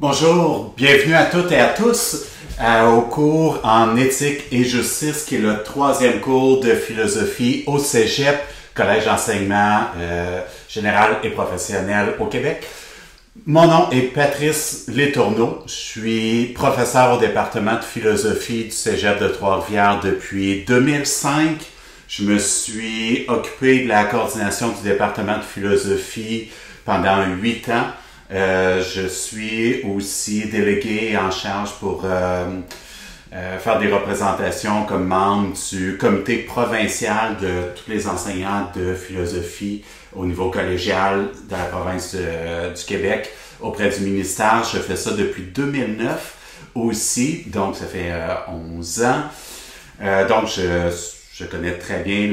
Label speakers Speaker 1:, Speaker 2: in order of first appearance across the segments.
Speaker 1: Bonjour, bienvenue à toutes et à tous au cours en éthique et justice qui est le troisième cours de philosophie au Cégep, Collège d'enseignement général et professionnel au Québec. Mon nom est Patrice Letourneau, je suis professeur au département de philosophie du Cégep de Trois-Rivières depuis 2005. Je me suis occupé de la coordination du département de philosophie pendant 8 ans. Je suis aussi délégué en charge pour faire des représentations comme membre du comité provincial de tous les enseignants de philosophie au niveau collégial de la province du Québec auprès du ministère. Je fais ça depuis 2009 aussi, donc ça fait 11 ans. Donc je connais très bien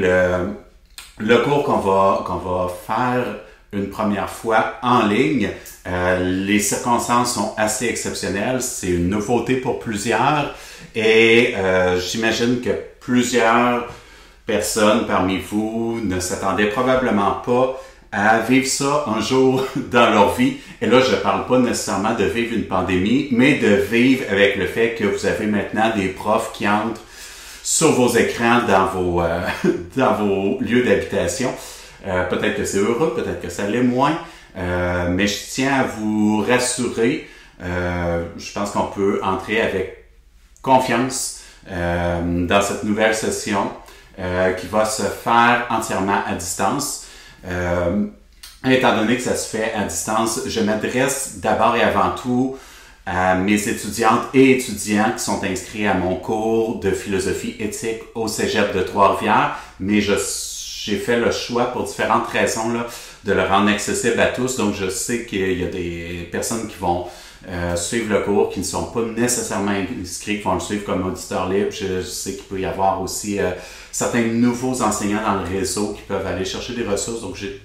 Speaker 1: le cours qu'on va faire une première fois en ligne. Les circonstances sont assez exceptionnelles. C'est une nouveauté pour plusieurs et j'imagine que plusieurs personnes parmi vous ne s'attendaient probablement pas à vivre ça un jour dans leur vie. Et là, je ne parle pas nécessairement de vivre une pandémie, mais de vivre avec le fait que vous avez maintenant des profs qui entrent sur vos écrans dans vos lieux d'habitation. Peut-être que c'est heureux, peut-être que ça l'est moins, mais je tiens à vous rassurer. Je pense qu'on peut entrer avec confiance dans cette nouvelle session qui va se faire entièrement à distance. Étant donné que ça se fait à distance, je m'adresse d'abord et avant tout à mes étudiantes et étudiants qui sont inscrits à mon cours de philosophie éthique au Cégep de Trois-Rivières, mais j'ai fait le choix pour différentes raisons là, de le rendre accessible à tous. Donc, je sais qu'il y a des personnes qui vont suivre le cours, qui ne sont pas nécessairement inscrits, qui vont le suivre comme auditeurs libres. Je sais qu'il peut y avoir aussi certains nouveaux enseignants dans le réseau qui peuvent aller chercher des ressources. Donc, j'ai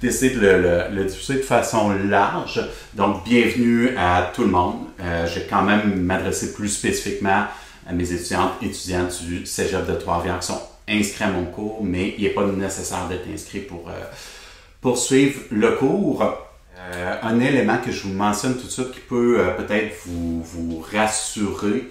Speaker 1: décidé de le diffuser de façon large. Donc, bienvenue à tout le monde. Je vais quand même m'adresser plus spécifiquement à mes étudiants du Cégep de Trois-Rivières qui sont inscrits à mon cours, mais il n'est pas nécessaire d'être inscrit pour poursuivre le cours. Un élément que je vous mentionne tout de suite qui peut peut-être vous rassurer,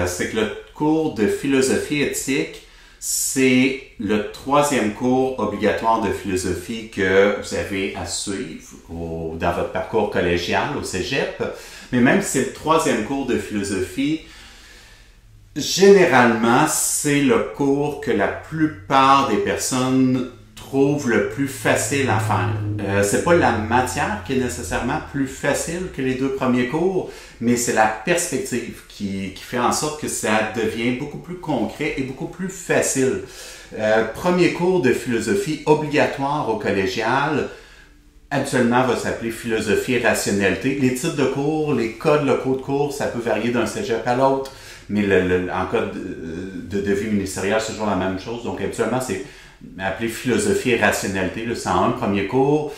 Speaker 1: c'est que le cours de philosophie éthique, c'est le troisième cours obligatoire de philosophie que vous avez à suivre dans votre parcours collégial au Cégep. Mais même si c'est le troisième cours de philosophie, généralement, c'est le cours que la plupart des personnes trouvent le plus facile à faire. C'est pas la matière qui est nécessairement plus facile que les deux premiers cours, mais c'est la perspective qui fait en sorte que ça devient beaucoup plus concret et beaucoup plus facile. Premier cours de philosophie obligatoire au collégial, habituellement va s'appeler philosophie et rationalité. Les titres de cours, les codes locaux de cours, ça peut varier d'un cégep à l'autre, mais en cas de devis ministériel, c'est toujours la même chose. Donc habituellement, c'est appelé philosophie et rationalité, le 101, premier cours.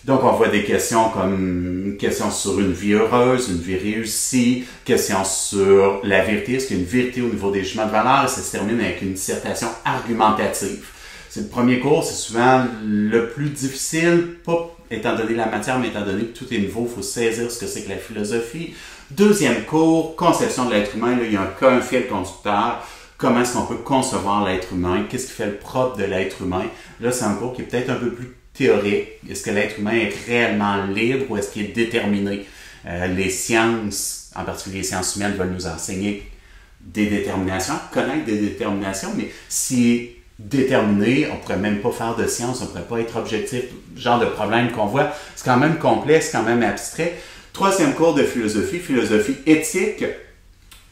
Speaker 1: Donc, on voit des questions comme questions sur une vie heureuse, une vie réussie, questions sur la vérité, est-ce qu'il y a une vérité au niveau des jugements de valeur, et ça se termine avec une dissertation argumentative. C'est le premier cours, c'est souvent le plus difficile, pas étant donné la matière, mais étant donné que tout est nouveau, il faut saisir ce que c'est que la philosophie. Deuxième cours, conception de l'être humain, là, il y a un fil conducteur. Comment est-ce qu'on peut concevoir l'être humain? Qu'est-ce qui fait le propre de l'être humain? Là, c'est un cours qui est peut-être un peu plus théorique. Est-ce que l'être humain est réellement libre ou est-ce qu'il est déterminé? Les sciences, en particulier les sciences humaines, veulent nous enseigner des déterminations, connaître des déterminations, mais si déterminé, on ne pourrait même pas faire de science, on ne pourrait pas être objectif. Le genre de problème qu'on voit, c'est quand même complexe, quand même abstrait. Troisième cours de philosophie, philosophie éthique.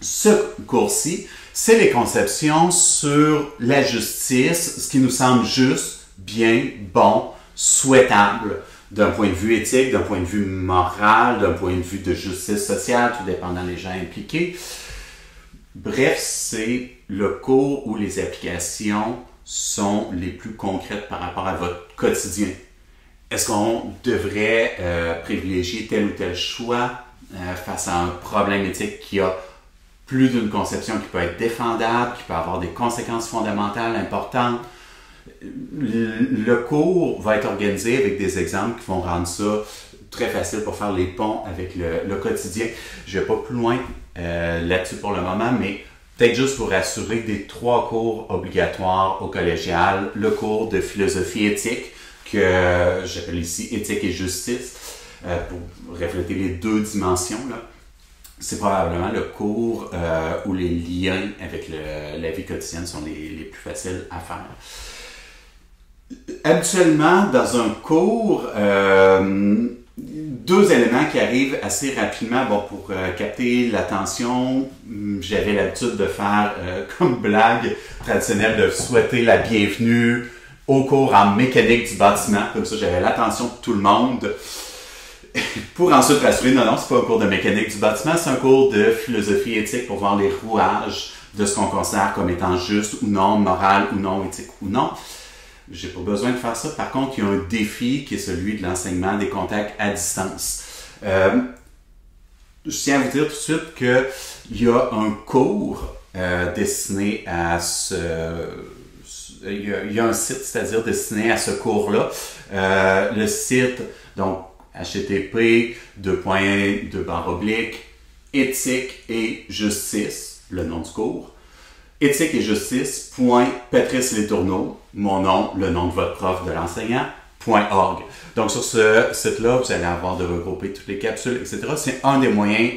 Speaker 1: Ce cours-ci, c'est les conceptions sur la justice, ce qui nous semble juste, bien, bon, souhaitable d'un point de vue éthique, d'un point de vue moral, d'un point de vue de justice sociale, tout dépendant des gens impliqués. Bref, c'est le cours où les applications sont les plus concrètes par rapport à votre quotidien. Est-ce qu'on devrait privilégier tel ou tel choix face à un problème éthique qui a plus d'une conception qui peut être défendable, qui peut avoir des conséquences fondamentales importantes? Le cours va être organisé avec des exemples qui vont rendre ça très facile pour faire les ponts avec le quotidien. Je ne vais pas plus loin là-dessus pour le moment, mais peut-être juste pour rassurer des 3 cours obligatoires au collégial, le cours de philosophie éthique, que j'appelle ici éthique et justice, pour refléter les 2 dimensions, là. C'est probablement le cours où les liens avec la vie quotidienne sont les plus faciles à faire. Habituellement, dans un cours, 2 éléments qui arrivent assez rapidement pour capter l'attention. J'avais l'habitude de faire comme blague traditionnelle de souhaiter la bienvenue au cours en mécanique du bâtiment. Comme ça, j'avais l'attention de tout le monde. Pour ensuite rassurer, non, c'est pas un cours de mécanique du bâtiment, c'est un cours de philosophie éthique pour voir les rouages de ce qu'on considère comme étant juste ou non, moral ou non, éthique ou non. J'ai pas besoin de faire ça. Par contre, il y a un défi qui est celui de l'enseignement des contacts à distance. Je tiens à vous dire tout de suite qu'il y a un cours destiné à il y a un site, c'est-à-dire destiné à ce cours-là. Le site, donc, http:// éthique et justice, le nom du cours, éthique et justice.patriceletourneau, mon nom, le nom de votre prof de l'enseignant.org. Donc sur ce site-là, vous allez avoir de regrouper toutes les capsules, etc. C'est un des moyens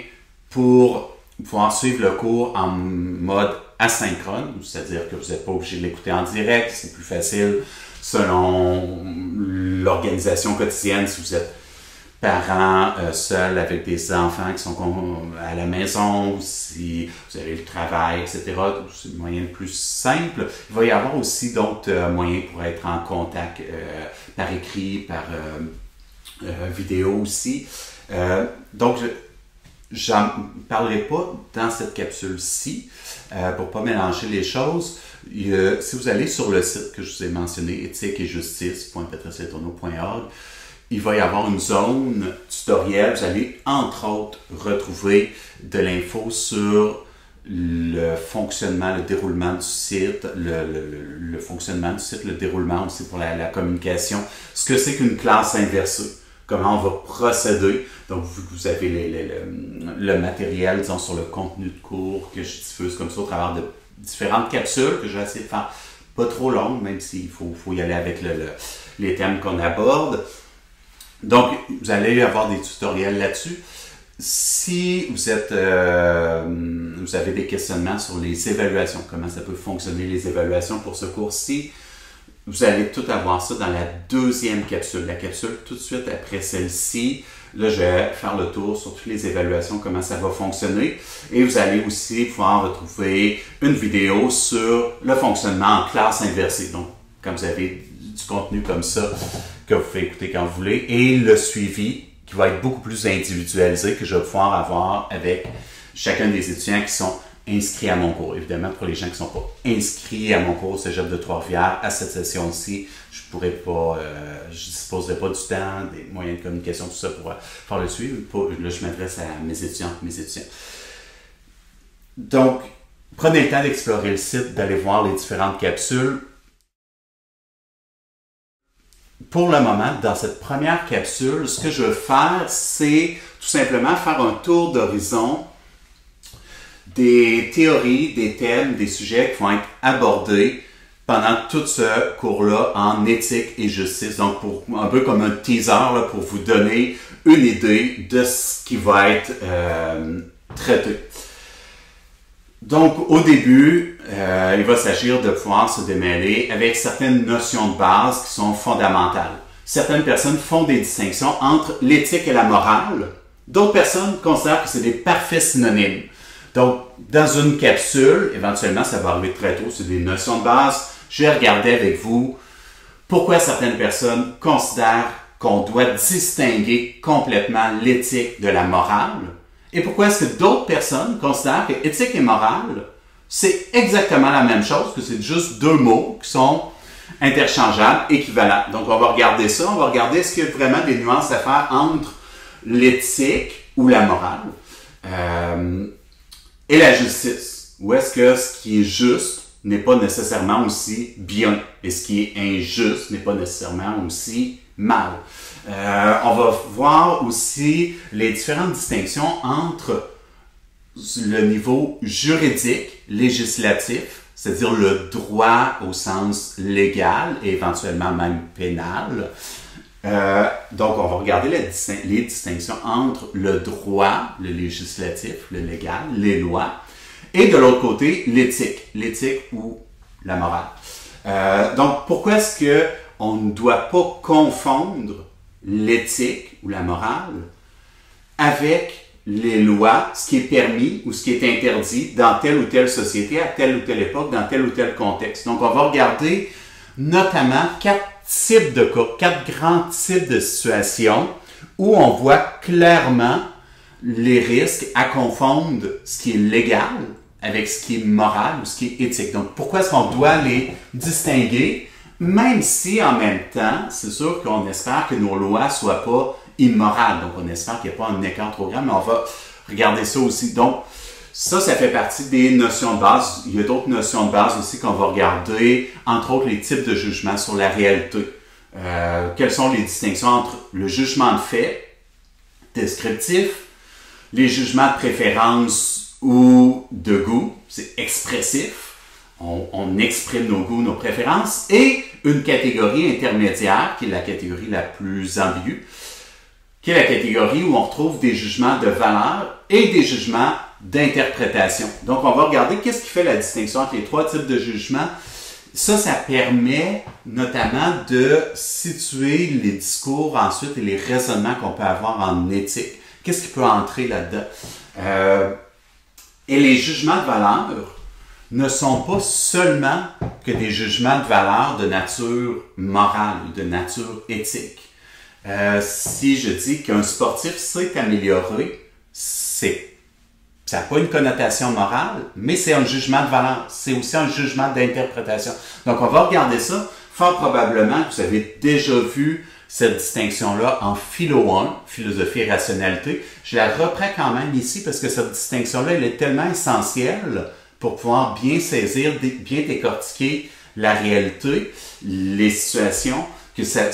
Speaker 1: pour pouvoir suivre le cours en mode asynchrone, c'est-à-dire que vous n'êtes pas obligé de l'écouter en direct, c'est plus facile selon l'organisation quotidienne si vous êtes parents seuls avec des enfants qui sont à la maison, si vous avez le travail, etc. C'est le moyen le plus simple. Il va y avoir aussi d'autres moyens pour être en contact par écrit, par vidéo aussi. Donc, j'en parlerai pas dans cette capsule-ci pour ne pas mélanger les choses. Si vous allez sur le site que je vous ai mentionné, éthique et justice.patriceletourneau.org, il va y avoir une zone tutoriel. Vous allez, entre autres, retrouver de l'info sur le fonctionnement, le déroulement du site, le fonctionnement du site, le déroulement aussi pour la communication, ce que c'est qu'une classe inversée, comment on va procéder. Donc, vous avez le matériel, disons, sur le contenu de cours que je diffuse comme ça au travers de différentes capsules que je vais essayer de faire pas trop longues, même s'il faut y aller avec les thèmes qu'on aborde. Donc, vous allez avoir des tutoriels là-dessus. Si vous avez des questionnements sur les évaluations, comment ça peut fonctionner les évaluations pour ce cours-ci, vous allez tout avoir ça dans la 2e capsule. La capsule tout de suite après celle-ci. Là, je vais faire le tour sur toutes les évaluations, comment ça va fonctionner. Et vous allez aussi pouvoir retrouver une vidéo sur le fonctionnement en classe inversée. Donc, quand vous avez du contenu comme ça, que vous pouvez écouter quand vous voulez, et le suivi qui va être beaucoup plus individualisé que je vais pouvoir avoir avec chacun des étudiants qui sont inscrits à mon cours. Évidemment, pour les gens qui ne sont pas inscrits à mon cours au Cégep de Trois-Rivières, à cette session-ci, je disposerai pas du temps, des moyens de communication, tout ça pour faire le suivi. Là, je m'adresse à mes étudiants. Donc, prenez le temps d'explorer le site, d'aller voir les différentes capsules. Pour le moment, dans cette première capsule, ce que je veux faire, c'est tout simplement faire un tour d'horizon des théories, des thèmes, des sujets qui vont être abordés pendant tout ce cours-là en éthique et justice. Donc, un peu comme un teaser là, pour vous donner une idée de ce qui va être traité. Donc, au début, il va s'agir de pouvoir se démêler avec certaines notions de base qui sont fondamentales. Certaines personnes font des distinctions entre l'éthique et la morale. D'autres personnes considèrent que c'est des parfaits synonymes. Donc, dans une capsule, éventuellement, ça va arriver très tôt, c'est des notions de base. Je vais regarder avec vous pourquoi certaines personnes considèrent qu'on doit distinguer complètement l'éthique de la morale. Et pourquoi est-ce que d'autres personnes considèrent que éthique et morale, c'est exactement la même chose, que c'est juste 2 mots qui sont interchangeables, équivalents. Donc, on va regarder ça, on va regarder est-ce qu'il y a vraiment des nuances à faire entre l'éthique ou la morale et la justice. Ou est-ce que ce qui est juste n'est pas nécessairement aussi bien. Et ce qui est injuste n'est pas nécessairement aussi mal. On va voir aussi les différentes distinctions entre le niveau juridique, législatif, c'est-à-dire le droit au sens légal et éventuellement même pénal. Donc, on va regarder les distinctions entre le droit, le législatif, le légal, les lois, et de l'autre côté, l'éthique ou la morale. Donc, pourquoi est-ce qu'on ne doit pas confondre l'éthique ou la morale avec les lois, ce qui est permis ou ce qui est interdit dans telle ou telle société, à telle ou telle époque, dans tel ou tel contexte. Donc, on va regarder notamment quatre grands types de situations où on voit clairement les risques à confondre ce qui est légal avec ce qui est moral ou ce qui est éthique. Donc, pourquoi est-ce qu'on doit les distinguer, même si en même temps, c'est sûr qu'on espère que nos lois ne soient pas immorales. Donc, on espère qu'il n'y a pas un écart trop grand, mais on va regarder ça aussi. Donc, ça fait partie des notions de base. Il y a d'autres notions de base aussi qu'on va regarder, entre autres les types de jugements sur la réalité. Quelles sont les distinctions entre le jugement de fait, descriptif, les jugements de préférence ou de goût, c'est expressif, on exprime nos goûts, nos préférences, et une catégorie intermédiaire, qui est la catégorie la plus ambiguë, qui est la catégorie où on retrouve des jugements de valeur et des jugements d'interprétation. Donc, on va regarder qu'est-ce qui fait la distinction entre les trois types de jugements. Ça permet notamment de situer les discours ensuite et les raisonnements qu'on peut avoir en éthique. Qu'est-ce qui peut entrer là-dedans? Et les jugements de valeur ne sont pas seulement que des jugements de valeur de nature morale ou de nature éthique. Si je dis qu'un sportif s'est amélioré, ça n'a pas une connotation morale, mais c'est un jugement de valeur. C'est aussi un jugement d'interprétation. Donc, on va regarder ça. Fort probablement que vous avez déjà vu cette distinction-là en philo 1, philosophie et rationalité. Je la reprends quand même ici parce que cette distinction-là, elle est tellement essentielle pour pouvoir bien saisir, bien décortiquer la réalité, les situations, que ça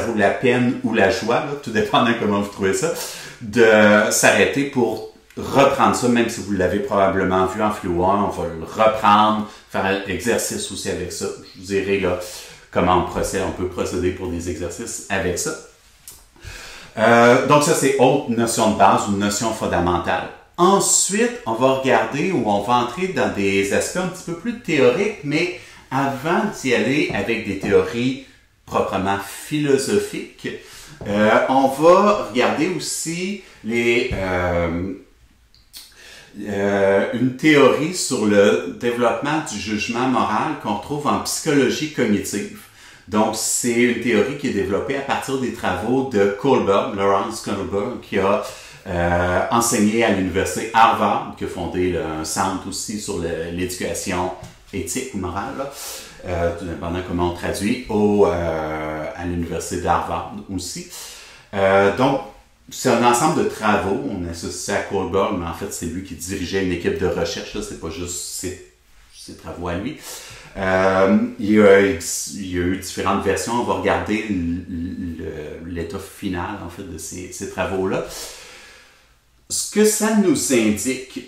Speaker 1: vaut la peine ou la joie, là, tout dépendant comment vous trouvez ça, de s'arrêter pour reprendre ça, même si vous l'avez probablement vu en philo 1, on va le reprendre, faire l'exercice aussi avec ça. Je vous dirai là comment on peut procéder pour des exercices avec ça. Donc ça, c'est autre notion de base ou notion fondamentale. Ensuite, on va regarder ou on va entrer dans des aspects un petit peu plus théoriques, mais avant d'y aller avec des théories proprement philosophiques, on va regarder aussi une théorie sur le développement du jugement moral qu'on retrouve en psychologie cognitive. Donc, c'est une théorie qui est développée à partir des travaux de Kohlberg, Lawrence Kohlberg, qui a enseigné à l'université Harvard, qui a fondé un centre aussi sur l'éducation éthique ou morale, tout dépendant comment on traduit, à l'université d'Harvard aussi. Donc, c'est un ensemble de travaux, on associe ça à Kohlberg, mais en fait, c'est lui qui dirigeait une équipe de recherche, c'est pas juste ses travaux à lui. Il y a eu différentes versions, on va regarder l'état final, en fait, de ces travaux-là. Ce que ça nous indique,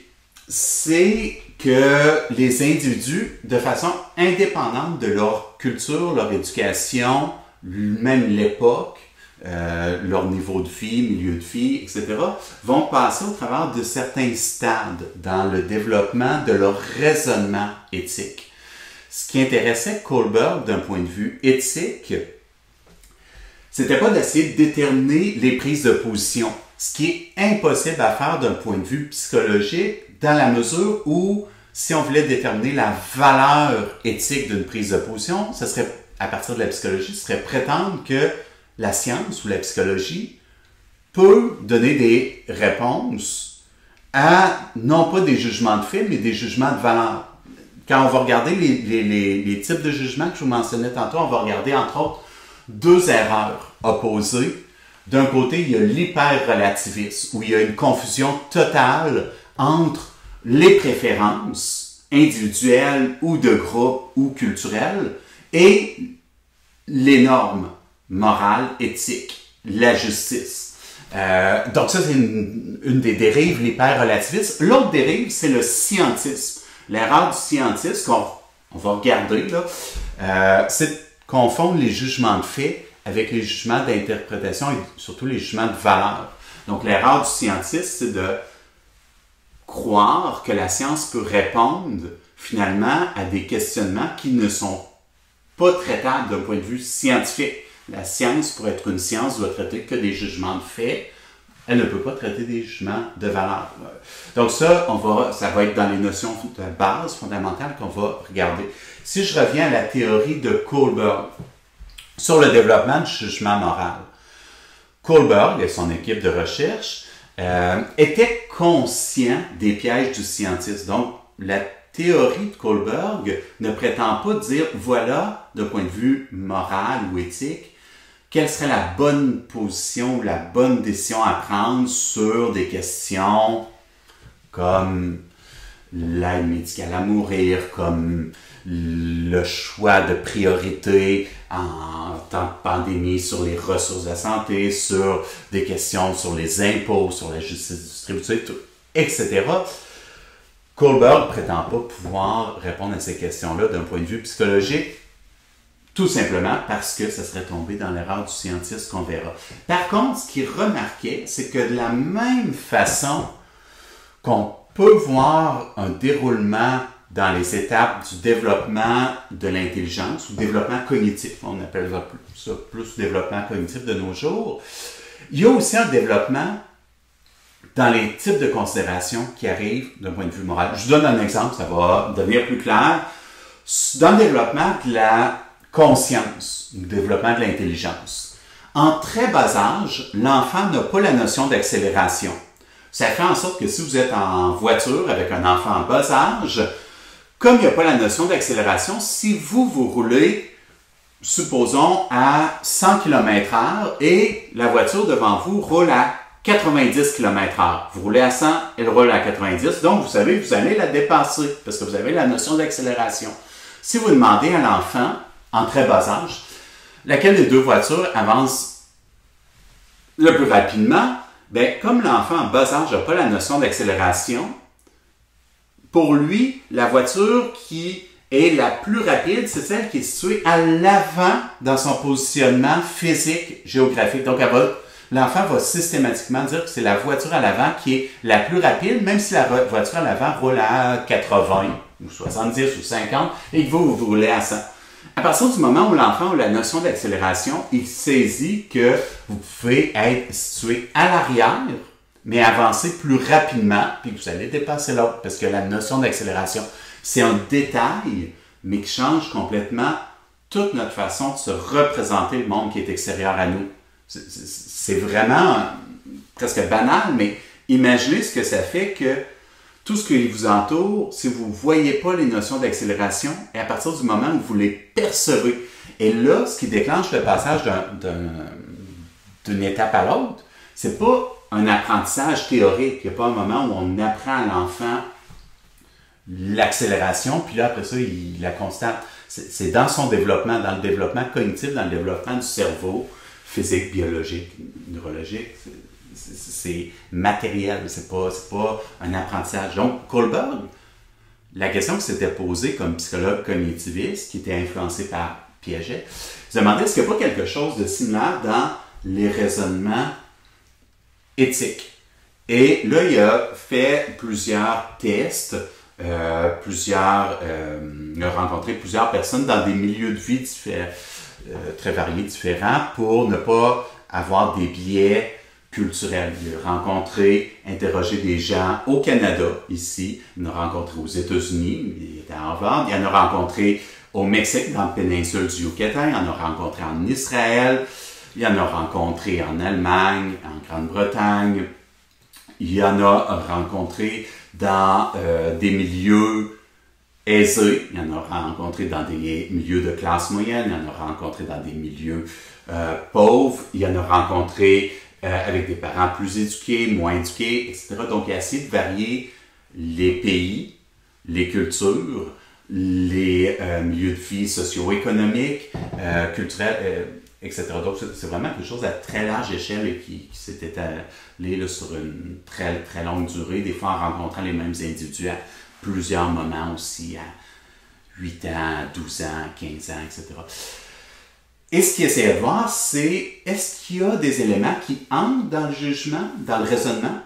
Speaker 1: c'est que les individus, de façon indépendante de leur culture, leur éducation, même l'époque, leur niveau de vie, milieu de vie, etc., vont passer au travers de certains stades dans le développement de leur raisonnement éthique. Ce qui intéressait Kohlberg d'un point de vue éthique, c'était pas d'essayer de déterminer les prises de position, ce qui est impossible à faire d'un point de vue psychologique, dans la mesure où, si on voulait déterminer la valeur éthique d'une prise de position, ce serait, à partir de la psychologie, ce serait prétendre que la science ou la psychologie peut donner des réponses à, non pas des jugements de fait, mais des jugements de valeur. Quand on va regarder les types de jugements que je vous mentionnais tantôt, on va regarder entre autres deux erreurs opposées. D'un côté, il y a l'hyper-relativisme, où il y a une confusion totale entre les préférences individuelles ou de groupe ou culturelles, et les normes morales, éthiques, la justice. Donc ça, c'est une des dérives, l'hyper-relativisme. L'autre dérive, c'est le scientisme. L'erreur du scientisme, qu'on va regarder, là, c'est de confondre les jugements de fait avec les jugements d'interprétation et surtout les jugements de valeur. Donc l'erreur du scientisme, c'est de croire que la science peut répondre finalement à des questionnements qui ne sont pas traitables d'un point de vue scientifique. La science, pour être une science, doit traiter que des jugements de fait. Elle ne peut pas traiter des jugements de valeur. Donc ça va être dans les notions de base fondamentales qu'on va regarder. Si je reviens à la théorie de Kohlberg sur le développement du jugement moral, Kohlberg et son équipe de recherche étaient conscients des pièges du scientisme. Donc, la théorie de Kohlberg ne prétend pas dire, voilà, d'un point de vue moral ou éthique, quelle serait la bonne position ou la bonne décision à prendre sur des questions comme l'aide médicale à mourir, comme le choix de priorité en temps de pandémie sur les ressources de la santé, sur des questions sur les impôts, sur la justice distributive, etc. Kohlberg ne prétend pas pouvoir répondre à ces questions-là d'un point de vue psychologique, tout simplement parce que ça serait tombé dans l'erreur du scientiste qu'on verra. Par contre, ce qu'il remarquait, c'est que de la même façon qu'on peut voir un déroulement dans les étapes du développement de l'intelligence ou développement cognitif, on appelle ça plus développement cognitif de nos jours, il y a aussi un développement dans les types de considérations qui arrivent d'un point de vue moral. Je vous donne un exemple, ça va devenir plus clair. Dans le développement de la conscience, le développement de l'intelligence, en très bas âge, l'enfant n'a pas la notion d'accélération. Ça fait en sorte que si vous êtes en voiture avec un enfant en bas âge, comme il n'y a pas la notion d'accélération, si vous roulez, supposons, à 100 km/h et la voiture devant vous roule à 90 km/h. Vous roulez à 100, elle roule à 90, donc vous savez, vous allez la dépasser parce que vous avez la notion d'accélération. Si vous demandez à l'enfant, en très bas âge, laquelle des deux voitures avance le plus rapidement, bien, comme l'enfant en bas âge n'a pas la notion d'accélération, pour lui, la voiture qui est la plus rapide, c'est celle qui est située à l'avant dans son positionnement physique, géographique. Donc, l'enfant va systématiquement dire que c'est la voiture à l'avant qui est la plus rapide, même si la voiture à l'avant roule à 80 ou 70 ou 50 et que vous roulez à 100. À partir du moment où l'enfant a la notion d'accélération, il saisit que vous pouvez être situé à l'arrière, mais avancer plus rapidement, puis que vous allez dépasser l'autre, parce que la notion d'accélération, c'est un détail, mais qui change complètement toute notre façon de se représenter le monde qui est extérieur à nous. C'est vraiment presque banal, mais imaginez ce que ça fait que tout ce qui vous entoure, si vous ne voyez pas les notions d'accélération, et à partir du moment où vous les percevez, et là, ce qui déclenche le passage d'une étape à l'autre, c'est pas un apprentissage théorique. Il n'y a pas un moment où on apprend à l'enfant l'accélération, puis là, après ça, il la constate. C'est dans son développement, dans le développement cognitif, dans le développement du cerveau, physique, biologique, neurologique. C'est matériel, c'est pas un apprentissage. Donc, Kohlberg, la question qui s'était posée comme psychologue cognitiviste, qui était influencé par Piaget, se demandait est-ce qu'il n'y a pas quelque chose de similaire dans les raisonnements éthiques. Et là, il a fait plusieurs tests, il a rencontré plusieurs personnes dans des milieux de vie très variés, différents, pour ne pas avoir des biais culturels. Il a rencontré, interrogé des gens au Canada, ici. Il en a rencontré aux États-Unis, il était à Harvard. Il en a rencontré au Mexique, dans la péninsule du Yucatan. Il en a rencontré en Israël. Il en a rencontré en Allemagne, en Grande-Bretagne. Il en a rencontré dans des milieux aisés. Il en a rencontré dans des milieux de classe moyenne. Il en a rencontré dans des milieux pauvres. Il en a rencontré avec des parents plus éduqués, moins éduqués, etc. Donc, il a essayé de varier les pays les cultures, les milieux de vie socio-économiques, culturels, etc. Donc, c'est vraiment quelque chose à très large échelle et qui s'est étalé là, sur une très, très longue durée, des fois en rencontrant les mêmes individus à plusieurs moments aussi, à 8 ans, 12 ans, 15 ans, etc. Et ce qu'il essaie de voir, c'est est-ce qu'il y a des éléments qui entrent dans le jugement, dans le raisonnement,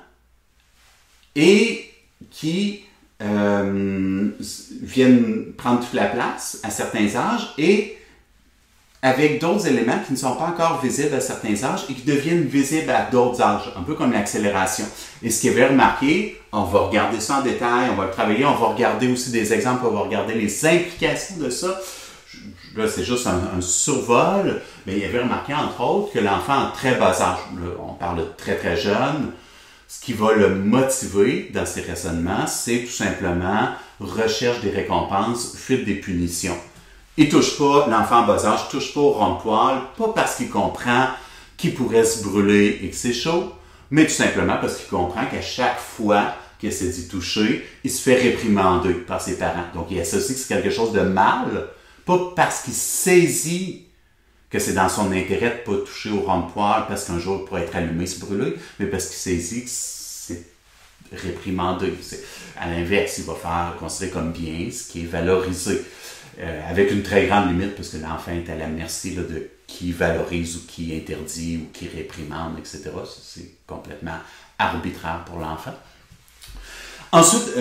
Speaker 1: et qui viennent prendre toute la place à certains âges, et avec d'autres éléments qui ne sont pas encore visibles à certains âges et qui deviennent visibles à d'autres âges, un peu comme l'accélération. Et ce qu'il avait remarqué, on va regarder ça en détail, on va le travailler, on va regarder aussi des exemples, on va regarder les implications de ça. Là, c'est juste un survol, mais il avait remarqué, entre autres, que l'enfant en très bas âge, là, on parle de très très jeune, ce qui va le motiver dans ses raisonnements, c'est tout simplement recherche des récompenses, fuite des punitions. Il touche pas, l'enfant en bas âge touche pas au rond-poil, pas parce qu'il comprend qu'il pourrait se brûler et que c'est chaud, mais tout simplement parce qu'il comprend qu'à chaque fois qu'il essaie d'y toucher, il se fait réprimander par ses parents. Donc il associe que c'est quelque chose de mal, pas parce qu'il saisit que c'est dans son intérêt de ne pas toucher au rond-poil parce qu'un jour il pourrait être allumé, se brûler, mais parce qu'il saisit que c'est réprimandé. À l'inverse, il va faire considérer comme bien ce qui est valorisé. Avec une très grande limite, parce que l'enfant est à la merci là, de qui valorise ou qui interdit ou qui réprimande, etc. C'est complètement arbitraire pour l'enfant. Ensuite,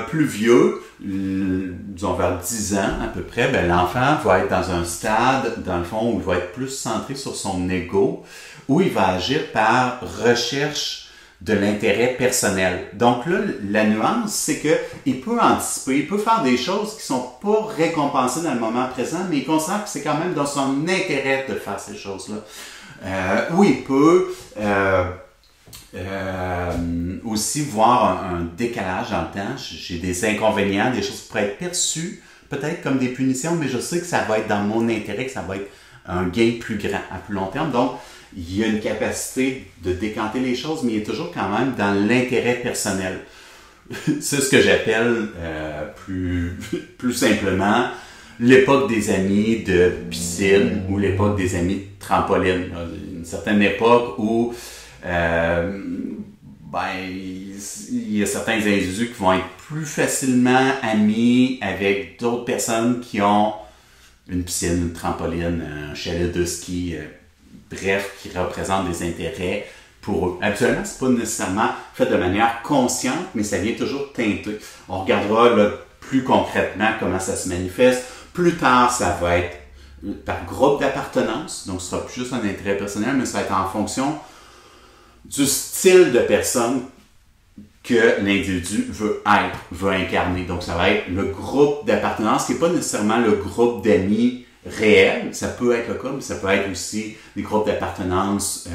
Speaker 1: plus vieux, disons vers 10 ans à peu près, ben, l'enfant va être dans un stade, dans le fond, où il va être plus centré sur son ego, où il va agir par recherche de l'intérêt personnel. Donc là, la nuance, c'est qu'il peut anticiper, il peut faire des choses qui ne sont pas récompensées dans le moment présent, mais il considère que c'est quand même dans son intérêt de faire ces choses-là. Ou il peut aussi voir un décalage dans le temps. J'ai des inconvénients, des choses qui pourraient être perçues peut-être comme des punitions, mais je sais que ça va être dans mon intérêt, que ça va être un gain plus grand à plus long terme. Donc, il y a une capacité de décanter les choses, mais il est toujours quand même dans l'intérêt personnel. C'est ce que j'appelle plus simplement l'époque des amis de piscine ou l'époque des amis de trampoline. Une certaine époque où il y a certains individus qui vont être plus facilement amis avec d'autres personnes qui ont une piscine, une trampoline, un chalet de ski, bref, qui représentent des intérêts pour eux. Habituellement, c'est pas nécessairement fait de manière consciente, mais ça vient toujours teinter. On regardera là, plus concrètement comment ça se manifeste. Plus tard, ça va être par groupe d'appartenance, donc ce sera plus juste un intérêt personnel, mais ça va être en fonction du style de personne que l'individu veut être, veut incarner. Donc, ça va être le groupe d'appartenance, qui n'est pas nécessairement le groupe d'amis réel, ça peut être le cas, mais ça peut être aussi des groupes d'appartenance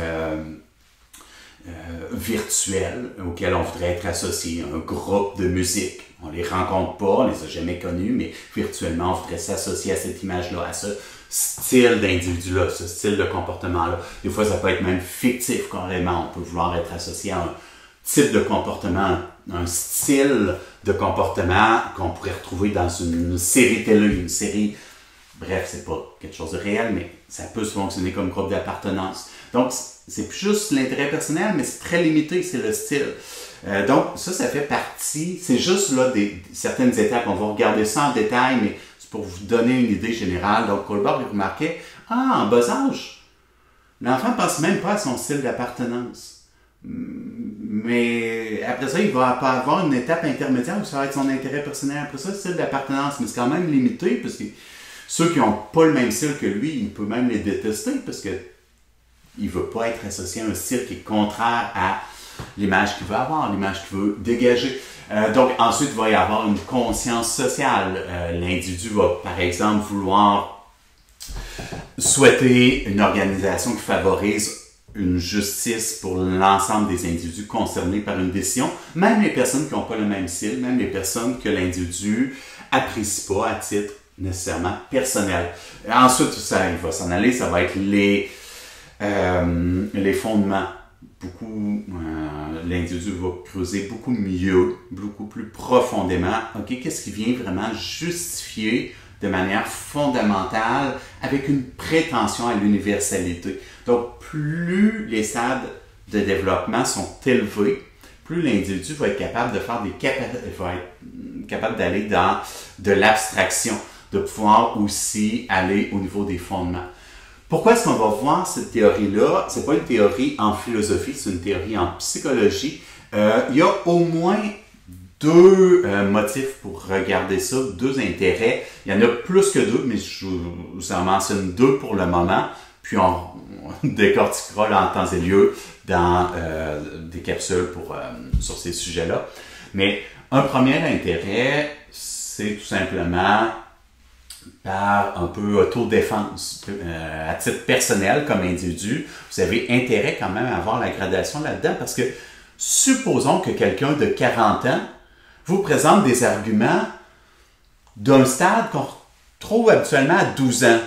Speaker 1: virtuels auxquels on voudrait être associé, un groupe de musique. On les rencontre pas, on les a jamais connus, mais virtuellement, on voudrait s'associer à cette image-là, à ce style d'individu-là, ce style de comportement-là. Des fois, ça peut être même fictif carrément. On peut vouloir être associé à un type de comportement, un style de comportement qu'on pourrait retrouver dans une série télé, une série. Bref, c'est pas quelque chose de réel, mais ça peut fonctionner comme groupe d'appartenance. Donc, c'est plus juste l'intérêt personnel, mais c'est très limité, c'est le style. Donc, ça fait partie, c'est juste là certaines étapes. On va regarder ça en détail, mais c'est pour vous donner une idée générale. Donc, Kohlberg remarquait, en bas âge, l'enfant ne pense même pas à son style d'appartenance. Mais après ça, il va avoir une étape intermédiaire où ça va être son intérêt personnel. Après ça, le style d'appartenance, mais c'est quand même limité, parce que ceux qui n'ont pas le même style que lui, il peut même les détester parce que il ne veut pas être associé à un style qui est contraire à l'image qu'il veut avoir, l'image qu'il veut dégager. Donc ensuite, il va y avoir une conscience sociale. L'individu va, par exemple, vouloir souhaiter une organisation qui favorise une justice pour l'ensemble des individus concernés par une décision, même les personnes qui n'ont pas le même style, même les personnes que l'individu apprécie pas à titre nécessairement personnel. Ensuite, il va s'en aller, ça va être les fondements beaucoup, l'individu va creuser beaucoup mieux, beaucoup plus profondément. OK, qu'est-ce qui vient vraiment justifier de manière fondamentale avec une prétention à l'universalité. Donc, plus les stades de développement sont élevés, plus l'individu va être capable de faire va être capable d'aller dans de l'abstraction, de pouvoir aussi aller au niveau des fondements. Pourquoi est-ce qu'on va voir cette théorie-là? C'est pas une théorie en philosophie, c'est une théorie en psychologie. Il y a au moins deux motifs pour regarder ça, deux intérêts. Il y en a plus que deux, mais je vous en mentionne deux pour le moment, puis on décortiquera là, en temps et lieu dans des capsules sur ces sujets-là. Mais un premier intérêt, c'est tout simplement par un peu autodéfense. À titre personnel, comme individu, vous avez intérêt quand même à avoir la gradation là-dedans parce que supposons que quelqu'un de 40 ans vous présente des arguments d'un stade qu'on trouve habituellement à 12 ans.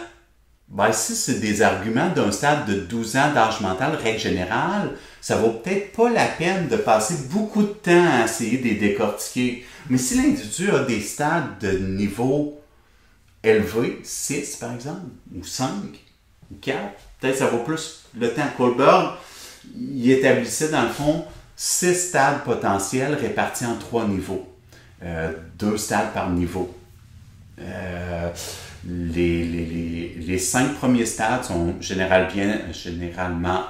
Speaker 1: Ben, si c'est des arguments d'un stade de 12 ans d'âge mental, règle générale, ça vaut peut-être pas la peine de passer beaucoup de temps à essayer de les décortiquer. Mais si l'individu a des stades de niveau élevé, 6 par exemple, ou 5, ou 4, peut-être ça vaut plus le temps. Kohlberg, il établissait dans le fond 6 stades potentiels répartis en 3 niveaux. 2 stades par niveau. Les 5 premiers stades sont généralement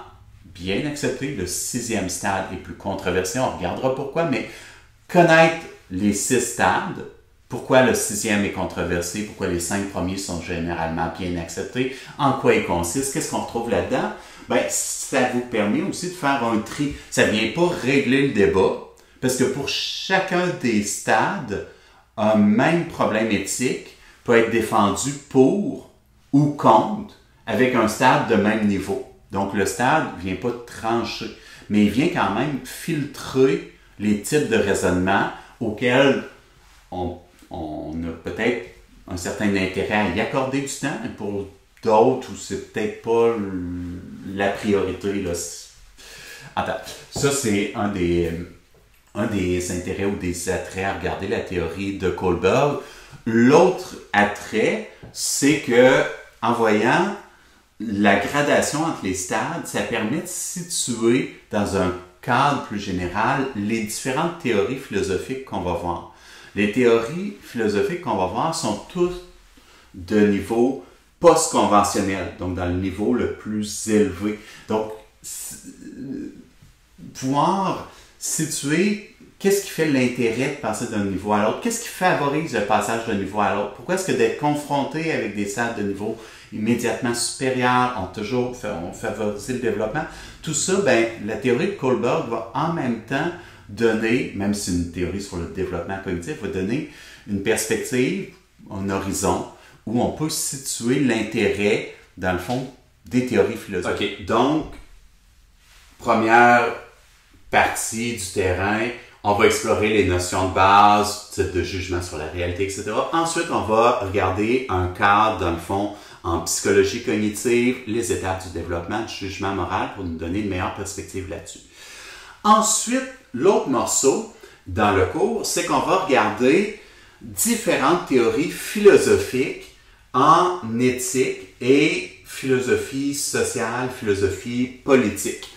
Speaker 1: bien acceptés. Le 6e stade est plus controversé, on regardera pourquoi, mais connaître les 6 stades, pourquoi le 6e est controversé, pourquoi les 5 premiers sont généralement bien acceptés, en quoi ils consistent, qu'est-ce qu'on retrouve là-dedans, ben, ça vous permet aussi de faire un tri. Ça ne vient pas régler le débat, parce que pour chacun des stades, un même problème éthique peut être défendu pour ou contre avec un stade de même niveau. Donc, le stade ne vient pas trancher, mais il vient quand même filtrer les types de raisonnement auxquels on a peut-être un certain intérêt à y accorder du temps, et pour d'autres où c'est peut-être pas la priorité. Là. Attends, ça c'est un des intérêts ou des attraits à regarder la théorie de Kohlberg. L'autre attrait, c'est que en voyant la gradation entre les stades, ça permet de situer dans un cadre plus général les différentes théories philosophiques qu'on va voir. Les théories philosophiques qu'on va voir sont toutes de niveau post-conventionnel, donc dans le niveau le plus élevé. Donc, pouvoir situer qu'est-ce qui fait l'intérêt de passer d'un niveau à l'autre, qu'est-ce qui favorise le passage d'un niveau à l'autre, pourquoi est-ce que d'être confronté avec des stades de niveau immédiatement supérieurs ont favorisé le développement, tout ça, ben, la théorie de Kohlberg va en même temps donner, même si c'est une théorie sur le développement cognitif, va donner une perspective, un horizon, où on peut situer l'intérêt, dans le fond, des théories philosophiques. OK, donc, première partie du terrain, on va explorer les notions de base, type de jugement sur la réalité, etc. Ensuite, on va regarder un cadre, dans le fond, en psychologie cognitive, les étapes du développement du jugement moral pour nous donner une meilleure perspective là-dessus. Ensuite, l'autre morceau dans le cours, c'est qu'on va regarder différentes théories philosophiques en éthique et philosophie sociale, philosophie politique.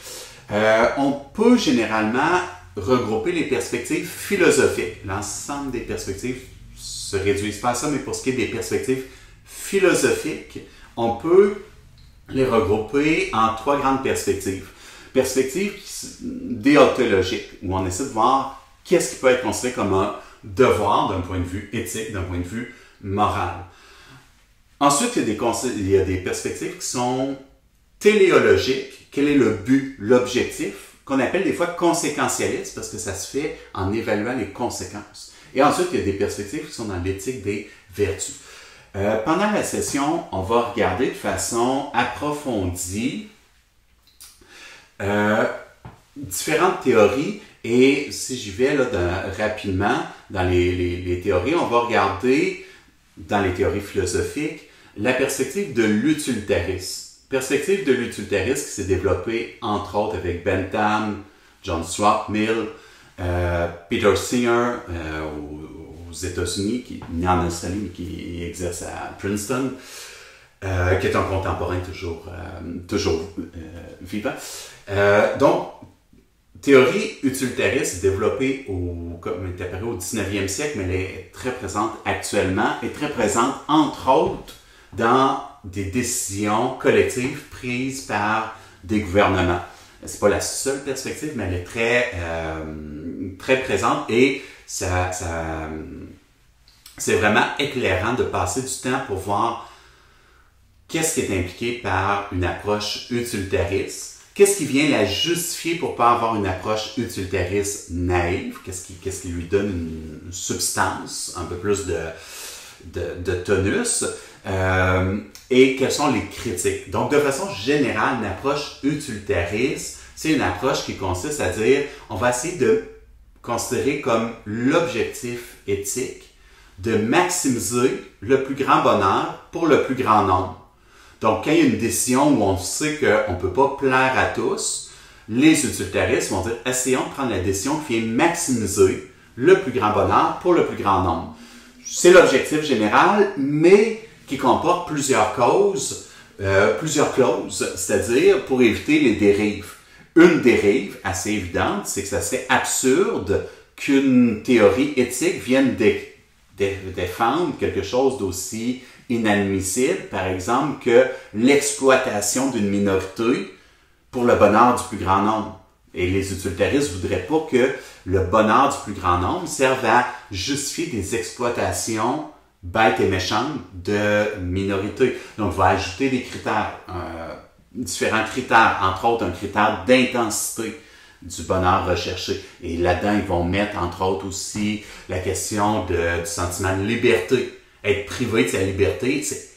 Speaker 1: On peut généralement regrouper les perspectives philosophiques. L'ensemble des perspectives se réduisent pas à ça, mais pour ce qui est des perspectives philosophiques, on peut les regrouper en 3 grandes perspectives. Perspectives déontologiques, où on essaie de voir qu'est-ce qui peut être considéré comme un devoir d'un point de vue éthique, d'un point de vue moral. Ensuite, il y a des perspectives qui sont téléologiques. Quel est le but, l'objectif, qu'on appelle des fois conséquentialistes, parce que ça se fait en évaluant les conséquences. Et ensuite, il y a des perspectives qui sont dans l'éthique des vertus. Pendant la session, on va regarder de façon approfondie différentes théories, et si j'y vais là, rapidement dans les théories, on va regarder dans les théories philosophiques la perspective de l'utilitarisme. perspective de l'utilitarisme qui s'est développée entre autres avec Bentham, John Stuart Mill, Peter Singer aux États-Unis, qui est né en Australie mais qui exerce à Princeton, qui est un contemporain toujours vivant. Donc, théorie utilitariste développée comme est apparue au 19e siècle, mais elle est très présente actuellement et très présente, entre autres, dans des décisions collectives prises par des gouvernements. C'est pas la seule perspective, mais elle est très présente et c'est vraiment éclairant de passer du temps pour voir qu'est-ce qui est impliqué par une approche utilitariste. Qu'est-ce qui vient la justifier pour pas avoir une approche utilitariste naïve? Qu'est-ce qui lui donne une substance, un peu plus de tonus? Et quelles sont les critiques? Donc, de façon générale, une approche utilitariste, c'est une approche qui consiste à dire, on va essayer de considérer comme l'objectif éthique de maximiser le plus grand bonheur pour le plus grand nombre. Donc, quand il y a une décision où on sait qu'on ne peut pas plaire à tous, les utilitaristes vont dire, essayons de prendre la décision qui vient maximiser le plus grand bonheur pour le plus grand nombre. C'est l'objectif général, mais qui comporte plusieurs clauses, c'est-à-dire pour éviter les dérives. Une dérive assez évidente, c'est que ça serait absurde qu'une théorie éthique vienne défendre quelque chose d'aussi inadmissible, par exemple, que l'exploitation d'une minorité pour le bonheur du plus grand nombre. Et les utilitaristes ne voudraient pas que le bonheur du plus grand nombre serve à justifier des exploitations bêtes et méchantes de minorités. Donc, on va ajouter des critères, différents critères, entre autres un critère d'intensité du bonheur recherché. Et là-dedans, ils vont mettre, entre autres, aussi la question du sentiment de liberté. Être privé de sa liberté, c'est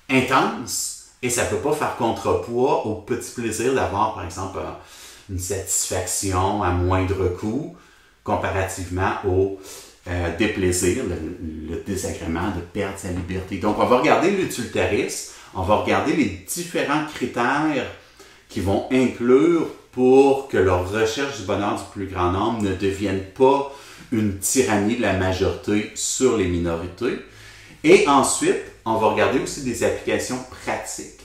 Speaker 1: intense et ça ne peut pas faire contrepoids au petit plaisir d'avoir, par exemple, une satisfaction à moindre coût comparativement au déplaisir, le désagrément de perdre sa liberté. Donc, on va regarder l'utilitarisme, on va regarder les différents critères qui vont inclure pour que leur recherche du bonheur du plus grand nombre ne devienne pas une tyrannie de la majorité sur les minorités. Et ensuite, on va regarder aussi des applications pratiques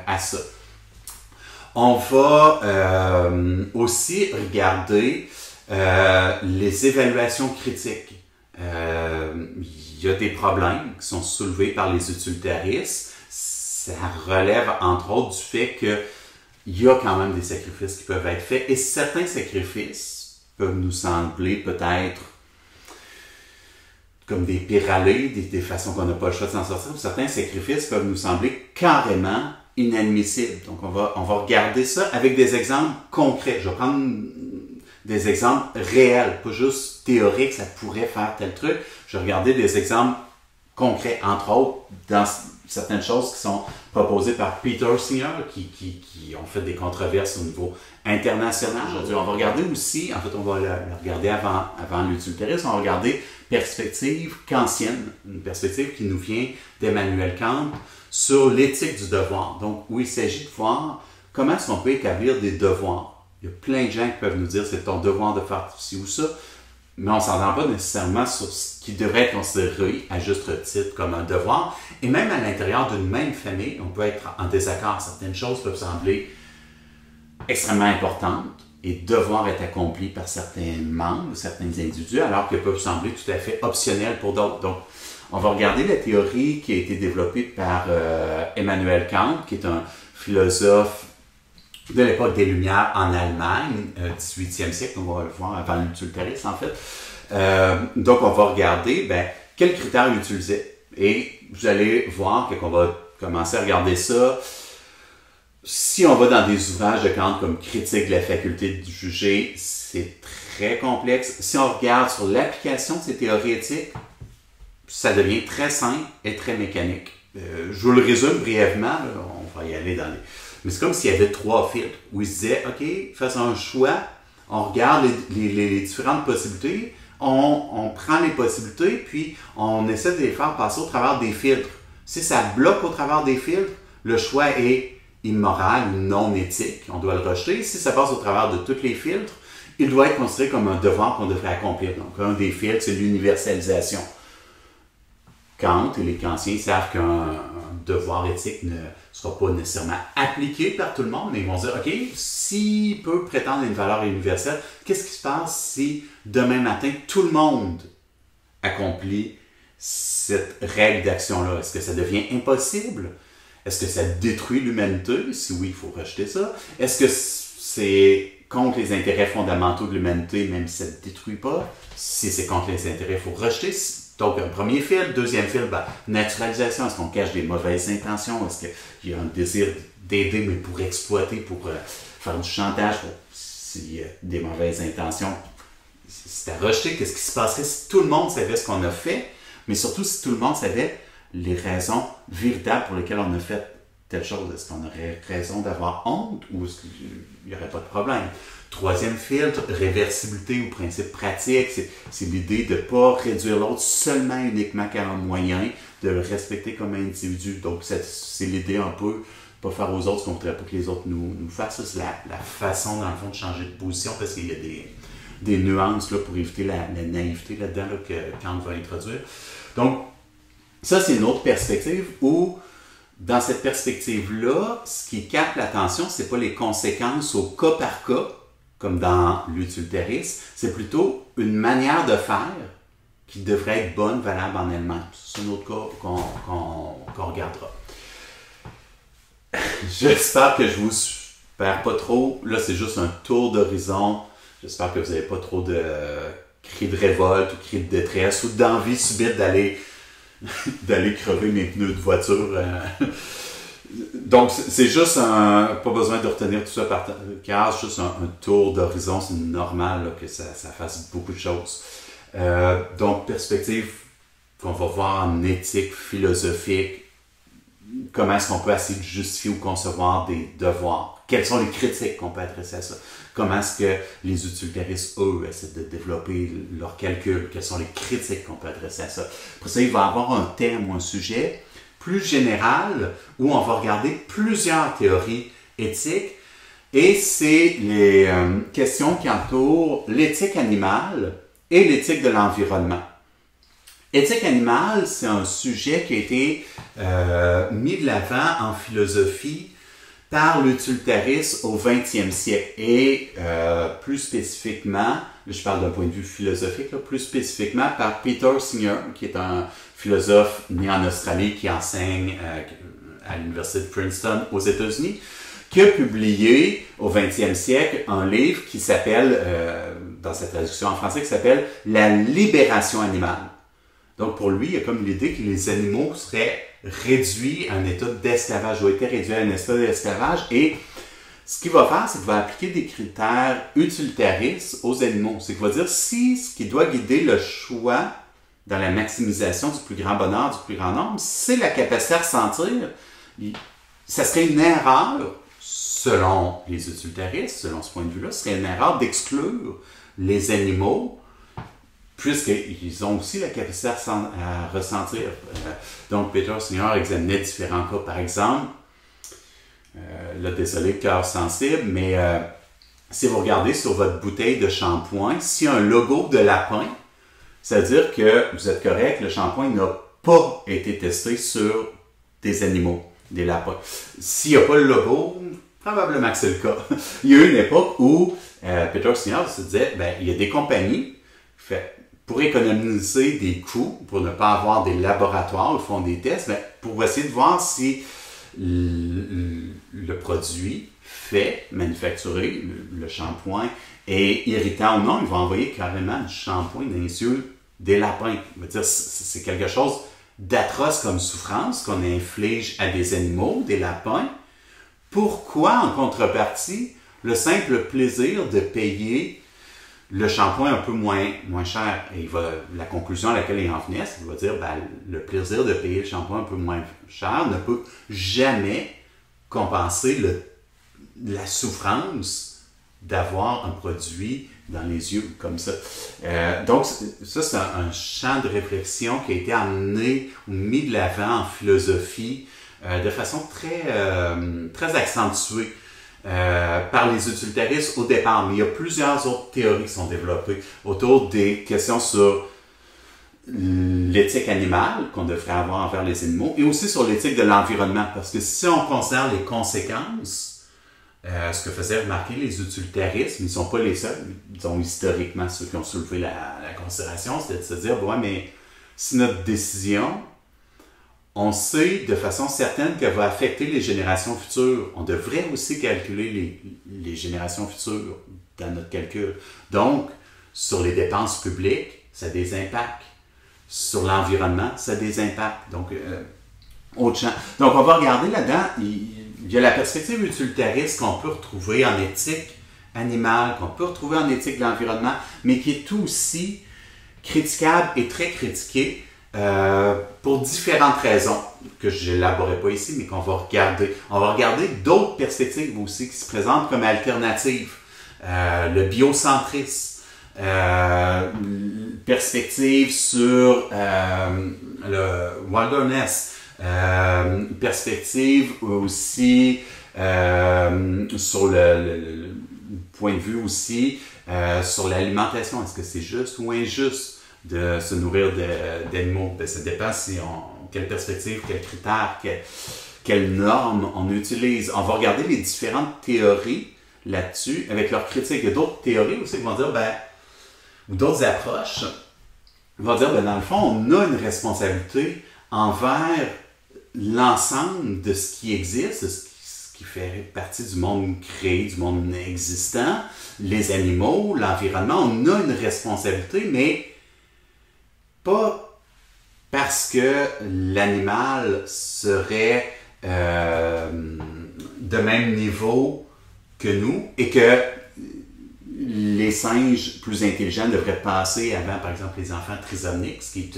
Speaker 1: à ça. On va aussi regarder les évaluations critiques. Il y a des problèmes qui sont soulevés par les utilitaristes. Ça relève entre autres du fait qu'il y a quand même des sacrifices qui peuvent être faits et certains sacrifices peuvent nous sembler peut-être comme des pire-aller, des façons qu'on n'a pas le choix de s'en sortir. Certains sacrifices peuvent nous sembler carrément inadmissibles. Donc, on va regarder ça avec des exemples concrets. Je vais prendre des exemples réels, pas juste théoriques, ça pourrait faire tel truc. Je vais regarder des exemples concrets, entre autres, dans certaines choses qui sont proposées par Peter Singer, qui ont fait des controverses au niveau international. Aujourd'hui, on va regarder aussi, en fait, on va le regarder avant l'utilitarisme, on va regarder perspective kantienne, une perspective qui nous vient d'Emmanuel Kant sur l'éthique du devoir. Donc, où il s'agit de voir comment est-ce qu'on peut établir des devoirs. Il y a plein de gens qui peuvent nous dire c'est ton devoir de faire ci ou ça, mais on ne s'entend pas nécessairement sur ce qui devrait être considéré à juste titre comme un devoir. Et même à l'intérieur d'une même famille, on peut être en désaccord. Certaines choses peuvent sembler extrêmement importantes et devoir être accomplies par certains membres, certains individus, alors qu'elles peuvent sembler tout à fait optionnelles pour d'autres. Donc, on va regarder la théorie qui a été développée par Emmanuel Kant, qui est un philosophe de l'époque des Lumières en Allemagne, 18e siècle, on va le voir avant l'utilitarisme en fait. Donc, on va regarder quels critères il utilisait. Et vous allez voir qu'on va commencer à regarder ça. Si on va dans des ouvrages de Kant comme Critique de la faculté de juger, c'est très complexe. Si on regarde sur l'application de ces théories éthiques, ça devient très simple et très mécanique. Je vous le résume brièvement, là, on va y aller dans les... Mais c'est comme s'il y avait 3 filtres où il se disait, OK, faisons un choix, on regarde les différentes possibilités, on prend les possibilités, puis on essaie de les faire passer au travers des filtres. Si ça bloque au travers des filtres, le choix est immoral ou non éthique, on doit le rejeter. Si ça passe au travers de tous les filtres, il doit être considéré comme un devoir qu'on devrait accomplir. Donc, un des filtres, c'est l'universalisation. Kant et les kantiens savent qu'un devoir éthique ne sera pas nécessairement appliqué par tout le monde, mais ils vont dire, OK, s'il peut prétendre à une valeur universelle, qu'est-ce qui se passe si demain matin, tout le monde accomplit cette règle d'action-là? Est-ce que ça devient impossible? Est-ce que ça détruit l'humanité? Si oui, il faut rejeter ça. Est-ce que c'est contre les intérêts fondamentaux de l'humanité, même si ça ne détruit pas? Si c'est contre les intérêts, il faut rejeter. Donc, un premier fil. Deuxième fil, naturalisation. Est-ce qu'on cache des mauvaises intentions? Est-ce qu'il y a un désir d'aider, mais pour exploiter, pour faire du chantage? S'il y a des mauvaises intentions, c'est à rejeter. Qu'est-ce qui se passerait si tout le monde savait ce qu'on a fait, mais surtout si tout le monde savait les raisons véritables pour lesquelles on a fait telle chose? Est-ce qu'on aurait raison d'avoir honte ou est-ce qu'il n'y aurait pas de problème? Troisième filtre, réversibilité ou principe pratique, c'est l'idée de ne pas réduire l'autre seulement uniquement qu'à un moyen, de le respecter comme individu. Donc, c'est l'idée un peu, pas faire aux autres ce qu'on ne voudrait pas que les autres nous fassent. C'est la façon, dans le fond, de changer de position parce qu'il y a des nuances là, pour éviter la naïveté là-dedans là, que Kant va introduire. Donc, ça, c'est une autre perspective où, dans cette perspective-là, ce qui capte l'attention, ce n'est pas les conséquences au cas par cas, comme dans l'utilitarisme, c'est plutôt une manière de faire qui devrait être bonne, valable en elle-même. C'est un autre cas qu'on regardera. J'espère que je vous perds pas trop. Là, c'est juste un tour d'horizon. J'espère que vous n'avez pas trop de cris de révolte ou cris de détresse ou d'envie subite d'aller crever mes pneus de voiture. Donc, c'est juste pas besoin de retenir tout ça par cœur, c'est juste un tour d'horizon. C'est normal là, que ça fasse beaucoup de choses. Donc, perspective qu'on va voir en éthique philosophique, comment est-ce qu'on peut essayer de justifier ou concevoir des devoirs? Quelles sont les critiques qu'on peut adresser à ça? Comment est-ce que les utilitaristes, eux, essaient de développer leurs calculs? Quelles sont les critiques qu'on peut adresser à ça? Après ça, il va y avoir un thème ou un sujet plus général où on va regarder plusieurs théories éthiques et c'est les questions qui entourent l'éthique animale et l'éthique de l'environnement. Éthique animale, c'est un sujet qui a été mis de l'avant en philosophie par l'utilitarisme au 20e siècle et plus spécifiquement, je parle d'un point de vue philosophique, là, plus spécifiquement par Peter Singer, qui est un philosophe né en Australie qui enseigne à l'université de Princeton aux États-Unis, qui a publié au 20e siècle un livre qui s'appelle, dans sa traduction en français, qui s'appelle « La libération animale ». Donc pour lui, il y a comme l'idée que les animaux seraient réduits à un état d'esclavage, ou étaient réduits à un état d'esclavage, et ce qu'il va faire, c'est qu'il va appliquer des critères utilitaristes aux animaux. C'est qu'il va dire si ce qui doit guider le choix dans la maximisation du plus grand bonheur, du plus grand nombre, c'est la capacité à ressentir, ça serait une erreur, selon les utilitaristes, selon ce point de vue-là, ce serait une erreur d'exclure les animaux, puisqu'ils ont aussi la capacité à ressentir. Donc, Peter Singer examinait différents cas. Par exemple, là, désolé, cœur sensible, mais si vous regardez sur votre bouteille de shampoing, s'il y a un logo de lapin, ça veut dire que vous êtes correct, le shampoing n'a pas été testé sur des animaux, des lapins. S'il n'y a pas le logo, probablement que c'est le cas. Il y a eu une époque où Peter Singer se disait, il y a des compagnies pour économiser des coûts, pour ne pas avoir des laboratoires qui font des tests, pour essayer de voir si le produit manufacturé, le shampoing, est irritant ou non, ils vont envoyer carrément du shampoing dans les yeux des lapins. Je veux dire, c'est quelque chose d'atroce comme souffrance qu'on inflige à des animaux, des lapins. Pourquoi, en contrepartie, le simple plaisir de payer le shampoing un peu moins cher? Et la conclusion à laquelle il en venait, c'est qu'il va dire le plaisir de payer le shampoing un peu moins cher ne peut jamais compenser la souffrance d'avoir un produit dans les yeux comme ça. Donc, ça, c'est un champ de réflexion qui a été amené ou mis de l'avant en philosophie de façon très accentuée par les utilitaristes au départ. Mais il y a plusieurs autres théories qui sont développées autour des questions sur l'éthique animale qu'on devrait avoir envers les animaux et aussi sur l'éthique de l'environnement. Parce que si on considère les conséquences, ce que faisaient remarquer les utilitaristes, ils ne sont pas les seuls, disons historiquement ceux qui ont soulevé la considération, c'était de se dire, ouais, mais si notre décision, on sait de façon certaine qu'elle va affecter les générations futures, on devrait aussi calculer les générations futures dans notre calcul. Donc, sur les dépenses publiques, ça a des impacts. Sur l'environnement, ça a des impacts. Donc, autre champ. Donc, on va regarder là-dedans, il y a la perspective utilitariste qu'on peut retrouver en éthique animale, qu'on peut retrouver en éthique de l'environnement, mais qui est aussi critiquable et très critiquée pour différentes raisons que je n'élaborerai pas ici, mais qu'on va regarder. On va regarder d'autres perspectives aussi qui se présentent comme alternatives. Le biocentrisme. Perspective sur le wilderness, perspective aussi sur le point de vue aussi sur l'alimentation. Est-ce que c'est juste ou injuste de se nourrir d'animaux? Ben, ça dépend quelle perspective, quels critères, quelles normes on utilise. On va regarder les différentes théories là-dessus avec leurs critiques. Il y a d'autres théories aussi qui vont dire, ou d'autres approches, vont dire, dans le fond, on a une responsabilité envers l'ensemble de ce qui existe, de ce qui fait partie du monde créé, du monde existant, les animaux, l'environnement. On a une responsabilité, mais pas parce que l'animal serait de même niveau que nous et que les singes plus intelligents devraient passer avant, par exemple, les enfants trisomiques, ce qui est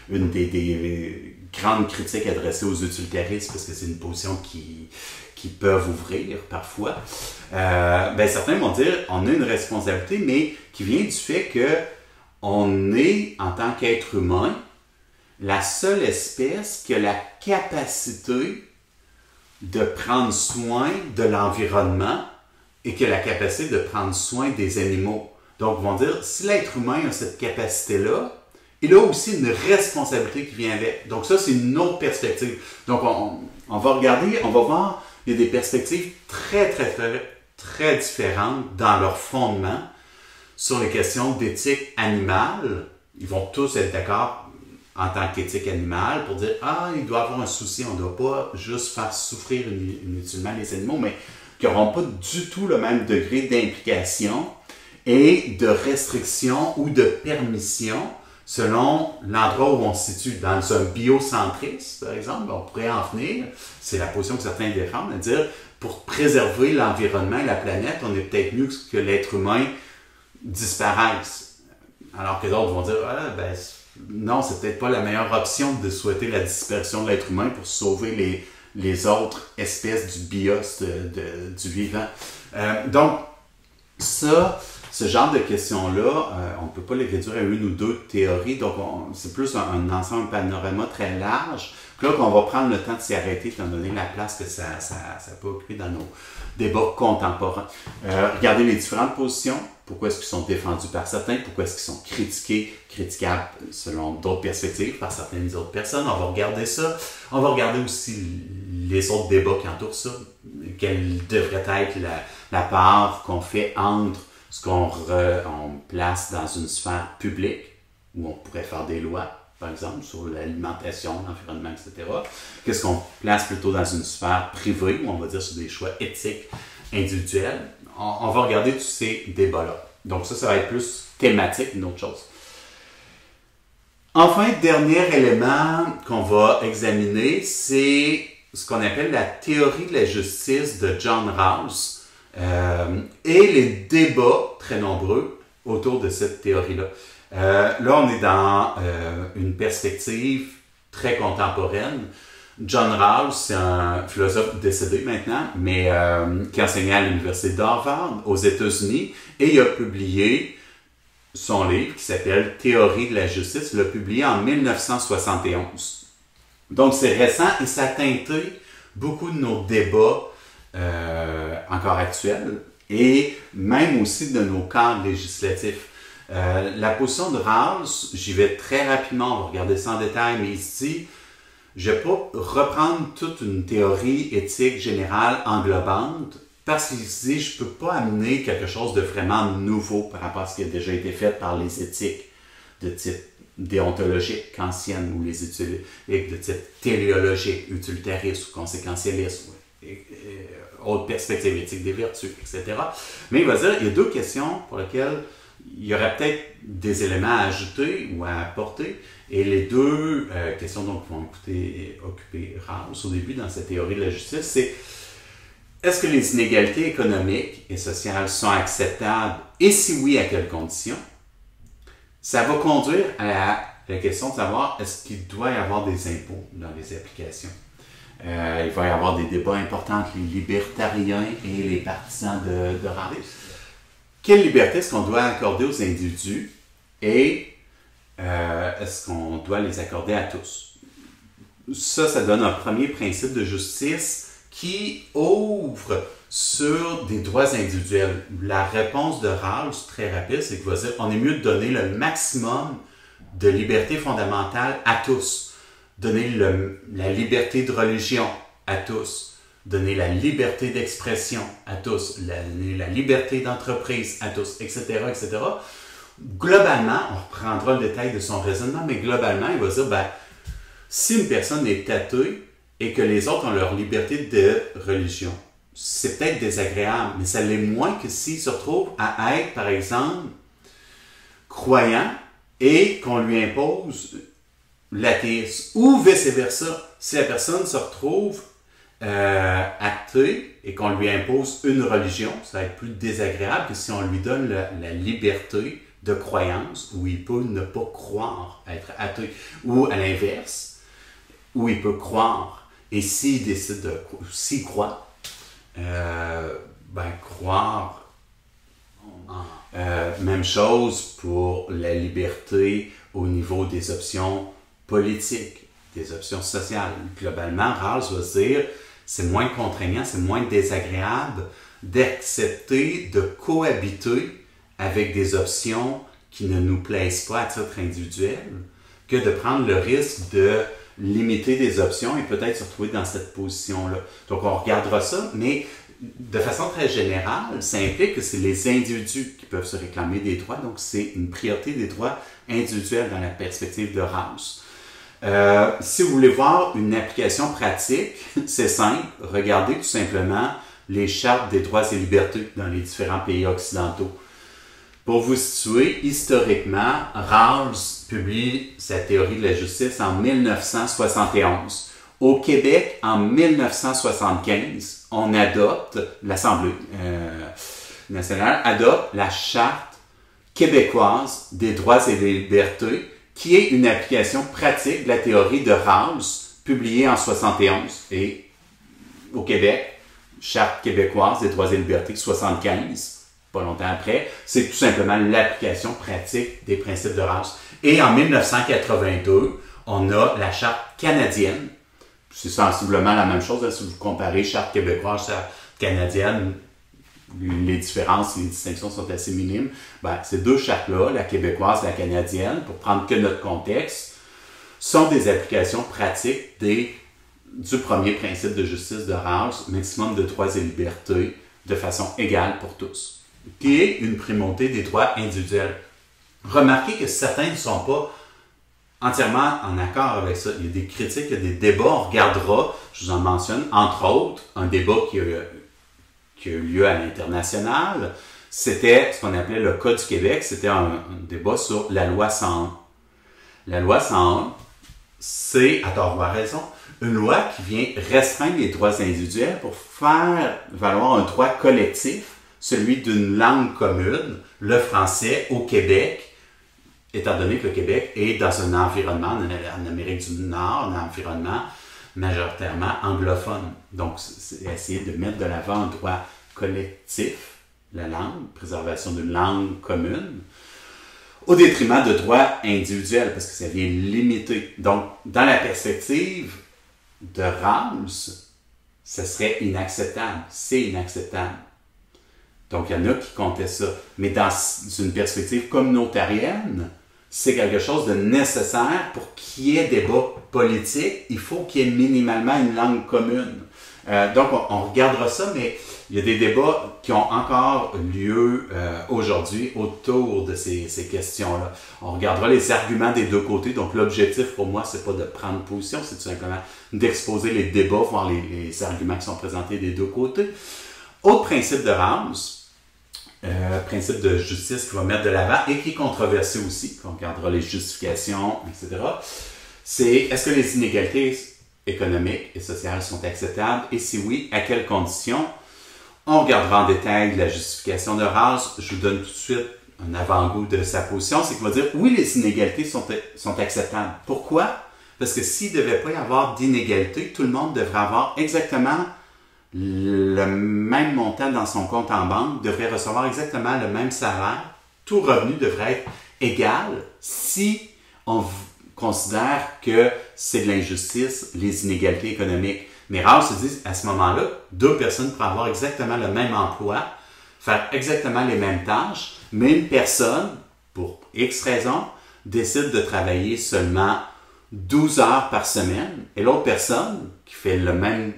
Speaker 1: une des grandes critiques adressées aux utilitaristes, parce que c'est une position qui peuvent ouvrir parfois. Certains vont dire on a une responsabilité, mais qui vient du fait que on est, en tant qu'être humain, la seule espèce qui a la capacité de prendre soin de l'environnement et qui a la capacité de prendre soin des animaux. Donc, ils vont dire, si l'être humain a cette capacité-là, il a aussi une responsabilité qui vient avec. Donc, ça, c'est une autre perspective. Donc, on va regarder, on va voir, il y a des perspectives très différentes dans leur fondement sur les questions d'éthique animale. Ils vont tous être d'accord en tant qu'éthique animale pour dire, il doit y avoir un souci, on ne doit pas juste faire souffrir inutilement les animaux, mais qui n'auront pas du tout le même degré d'implication et de restriction ou de permission selon l'endroit où on se situe. Dans un biocentrisme, par exemple, on pourrait en venir, c'est la position que certains défendent, à dire, pour préserver l'environnement et la planète, on est peut-être mieux que l'être humain disparaisse. Alors que d'autres vont dire, non, c'est peut-être pas la meilleure option de souhaiter la disparition de l'être humain pour sauver les autres espèces du bios, du vivant. Donc, ce genre de questions-là, on ne peut pas les réduire à une ou deux théories, donc c'est plus un ensemble, un panorama très large, que là qu'on va prendre le temps de s'y arrêter, étant donné la place que ça peut occuper dans nos débats contemporains. Regardez les différentes positions, pourquoi est-ce qu'ils sont défendus par certains, pourquoi est-ce qu'ils sont critiquables selon d'autres perspectives par certaines autres personnes. On va regarder ça. On va regarder aussi les autres débats qui entourent ça. Quelle devrait être la part qu'on fait entre ce qu'on place dans une sphère publique, où on pourrait faire des lois, par exemple, sur l'alimentation, l'environnement, etc. Qu'est-ce qu'on place plutôt dans une sphère privée, où on va dire sur des choix éthiques individuels. On va regarder tous ces débats-là. Donc ça va être plus thématique, une autre chose. Enfin, dernier élément qu'on va examiner, c'est ce qu'on appelle la théorie de la justice de John Rawls et les débats très nombreux autour de cette théorie-là. Là, on est dans une perspective très contemporaine. John Rawls, c'est un philosophe décédé maintenant, mais qui enseignait à l'université d'Harvard aux États-Unis, et il a publié son livre qui s'appelle Théorie de la justice. Il l'a publié en 1971. Donc, c'est récent et ça a teinté beaucoup de nos débats encore actuels et même aussi de nos cadres législatifs. La position de Rawls, j'y vais très rapidement, on va regarder ça en détail, mais ici, je ne vais pas reprendre toute une théorie éthique générale englobante parce qu'il se dit je ne peux pas amener quelque chose de vraiment nouveau par rapport à ce qui a déjà été fait par les éthiques de type déontologique kantienne ou les études de type téléologique, utilitariste ou conséquentialiste, autre perspective éthique des vertus, etc. Mais il va dire il y a deux questions pour lesquelles il y aurait peut-être des éléments à ajouter ou à apporter. Et les deux questions donc, vont occuper Rawls au début dans cette théorie de la justice, c'est est-ce que les inégalités économiques et sociales sont acceptables et si oui, à quelles conditions? Ça va conduire à la question de savoir est-ce qu'il doit y avoir des impôts dans les applications. Il va y avoir des débats importants entre les libertariens et les partisans de Rawls. Quelle liberté est-ce qu'on doit accorder aux individus et est-ce qu'on doit les accorder à tous? Ça donne un premier principe de justice qui ouvre sur des droits individuels. La réponse de Rawls, très rapide, c'est qu'il va dire on est mieux de donner le maximum de liberté fondamentale à tous. Donner la liberté de religion à tous. Donner la liberté d'expression à tous. La liberté d'entreprise à tous, etc., etc. Globalement, on reprendra le détail de son raisonnement, mais globalement, il va dire, si une personne est athée et que les autres ont leur liberté de religion, c'est peut-être désagréable, mais ça l'est moins que s'il se retrouve à être, par exemple, croyant et qu'on lui impose l'athéisme. Ou vice-versa, si la personne se retrouve athée et qu'on lui impose une religion, ça va être plus désagréable que si on lui donne la liberté de croyance où il peut ne pas croire, être athée. Ou à l'inverse, où il peut croire. Et s'il décide s'il croit, croire. Même chose pour la liberté au niveau des options politiques, des options sociales. Globalement, Rawls va se dire c'est moins contraignant, c'est moins désagréable d'accepter de cohabiter avec des options qui ne nous plaisent pas à titre individuel que de prendre le risque de limiter des options et peut-être se retrouver dans cette position-là. Donc, on regardera ça, mais de façon très générale, ça implique que c'est les individus qui peuvent se réclamer des droits, donc c'est une priorité des droits individuels dans la perspective de Rawls. Si vous voulez voir une application pratique, c'est simple, regardez tout simplement les chartes des droits et libertés dans les différents pays occidentaux. Pour vous situer, historiquement, Rawls publie sa théorie de la justice en 1971. Au Québec, en 1975, on adopte, l'Assemblée nationale adopte la Charte québécoise des droits et des libertés, qui est une application pratique de la théorie de Rawls, publiée en 71. Et au Québec, Charte québécoise des droits et libertés 75, pas longtemps après, c'est tout simplement l'application pratique des principes de Rawls. Et en 1982, on a la Charte canadienne. C'est sensiblement la même chose, si vous comparez Charte québécoise, Charte canadienne, les différences, les distinctions sont assez minimes. Ces deux chartes-là, la québécoise et la canadienne, pour prendre que notre contexte, sont des applications pratiques du premier principe de justice de Rawls, maximum de droits et libertés de façon égale pour tous, qui est une primauté des droits individuels. Remarquez que certains ne sont pas entièrement en accord avec ça. Il y a des critiques, il y a des débats, on regardera, je vous en mentionne, entre autres, un débat qui a eu lieu à l'international, c'était ce qu'on appelait le Cas du Québec, c'était un débat sur la loi 101. La loi 101, c'est, à tort ou à raison, une loi qui vient restreindre les droits individuels pour faire valoir un droit collectif, celui d'une langue commune, le français, au Québec, étant donné que le Québec est dans un environnement, en Amérique du Nord, un environnement majoritairement anglophone. Donc, c'est essayer de mettre de l'avant un droit collectif, la langue, préservation d'une langue commune. au détriment de droits individuels, parce que ça vient limiter. Donc, dans la perspective de Rawls, ce serait inacceptable. C'est inacceptable. Donc, il y en a qui contestent ça. Mais dans une perspective communautarienne, c'est quelque chose de nécessaire pour qu'il y ait débat politique. Il faut qu'il y ait minimalement une langue commune. Donc, on regardera ça, mais il y a des débats qui ont encore lieu aujourd'hui autour de ces questions-là. On regardera les arguments des deux côtés. Donc, l'objectif pour moi, c'est pas de prendre position, c'est tout simplement d'exposer les débats, voir les arguments qui sont présentés des deux côtés. Autre principe de Rawls, principe de justice qu'il va mettre de l'avant et qui est controversé aussi, on regardera les justifications, etc., c'est est-ce que les inégalités économiques et sociales sont acceptables et si oui, à quelles conditions? On regardera en détail la justification de Rawls. Je vous donne tout de suite un avant-goût de sa position, c'est qu'il va dire oui, les inégalités sont acceptables. Pourquoi? Parce que s'il ne devait pas y avoir d'inégalité, tout le monde devrait avoir exactement le même montant dans son compte en banque, devrait recevoir exactement le même salaire, tout revenu devrait être égal si on considère que c'est de l'injustice, les inégalités économiques. Mais Rawls se dit, à ce moment-là, deux personnes pourraient avoir exactement le même emploi, faire exactement les mêmes tâches, mais une personne, pour X raisons, décide de travailler seulement 12 heures par semaine, et l'autre personne, qui fait le même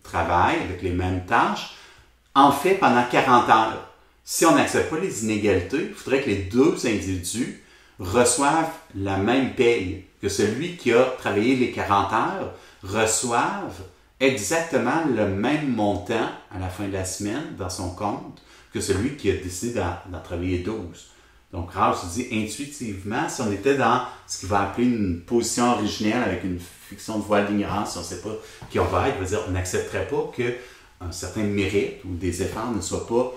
Speaker 1: travail, avec les mêmes tâches, en fait pendant 40 heures. Si on n'accepte pas les inégalités, il faudrait que les deux individus reçoivent la même paye, que celui qui a travaillé les 40 heures reçoive exactement le même montant à la fin de la semaine dans son compte que celui qui a décidé d'en travailler 12. Donc, Rawls se dit intuitivement, si on était dans ce qu'il va appeler une position originelle avec une fiction de voile d'ignorance, si on ne sait pas qui on va être, il va dire on n'accepterait pas qu'un certain mérite ou des efforts ne soient pas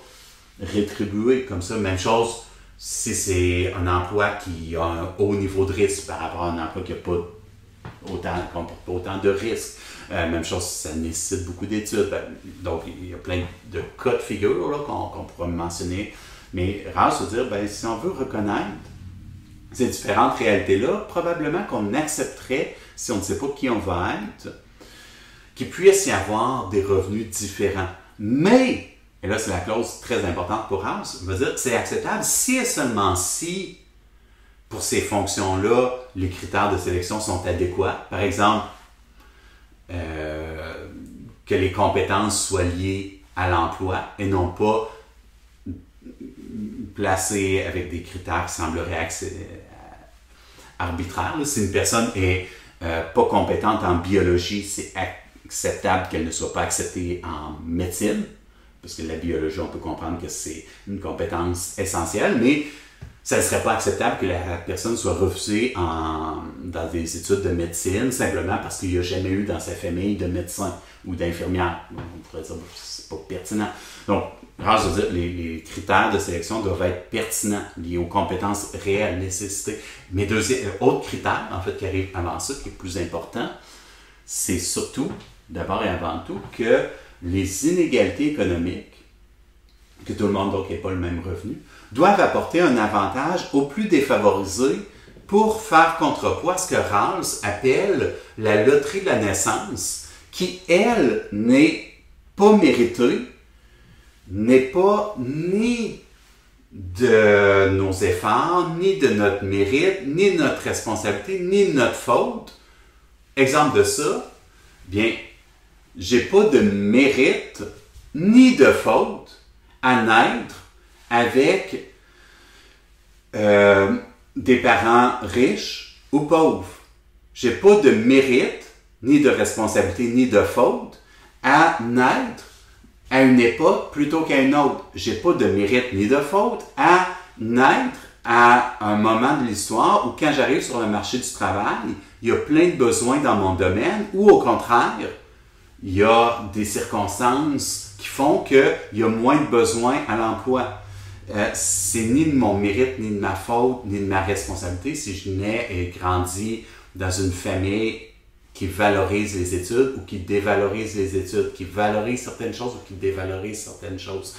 Speaker 1: rétribués comme ça. Même chose si c'est un emploi qui a un haut niveau de risque par rapport à un emploi qui n'a pas comporte pas autant de risques. Même chose, ça nécessite beaucoup d'études. Donc, il y a plein de cas de figure là, qu'on pourrait mentionner. Mais Rawls se dire, si on veut reconnaître ces différentes réalités-là, probablement qu'on accepterait, si on ne sait pas qui on va être, qu'il puisse y avoir des revenus différents. Mais, et là c'est la clause très importante pour Rawls, il va dire c'est acceptable si et seulement si, pour ces fonctions-là, les critères de sélection sont adéquats. Par exemple, que les compétences soient liées à l'emploi et non pas placées avec des critères qui sembleraient arbitraires. Si une personne est pas compétente en biologie, c'est acceptable qu'elle ne soit pas acceptée en médecine, parce que la biologie, on peut comprendre que c'est une compétence essentielle, mais ça ne serait pas acceptable que la personne soit refusée dans des études de médecine simplement parce qu'il n'y a jamais eu dans sa famille de médecin ou d'infirmière. On pourrait dire que c'est pas pertinent. Donc, Rawls veut dire les critères de sélection doivent être pertinents, liés aux compétences réelles, nécessitées. Mais autre critère, en fait, qui arrive avant ça, qui est plus important, c'est surtout, d'abord et avant tout, que les inégalités économiques, que tout le monde donc n'ait pas le même revenu, doivent apporter un avantage aux plus défavorisés pour faire contrepoids à ce que Rawls appelle la loterie de la naissance, qui, elle, n'est pas méritée, n'est pas ni de nos efforts, ni de notre mérite, ni de notre responsabilité, ni de notre faute. Exemple de ça, bien, j'ai pas de mérite, ni de faute à naître avec des parents riches ou pauvres. J'ai pas de mérite, ni de responsabilité, ni de faute à naître à une époque plutôt qu'à une autre. J'ai pas de mérite ni de faute à naître à un moment de l'histoire où quand j'arrive sur le marché du travail, il y a plein de besoins dans mon domaine ou au contraire, il y a des circonstances qui font qu'il y a moins de besoins à l'emploi. C'est ni de mon mérite, ni de ma faute, ni de ma responsabilité si je nais et grandis dans une famille qui valorise les études ou qui dévalorise les études, qui valorise certaines choses ou qui dévalorise certaines choses.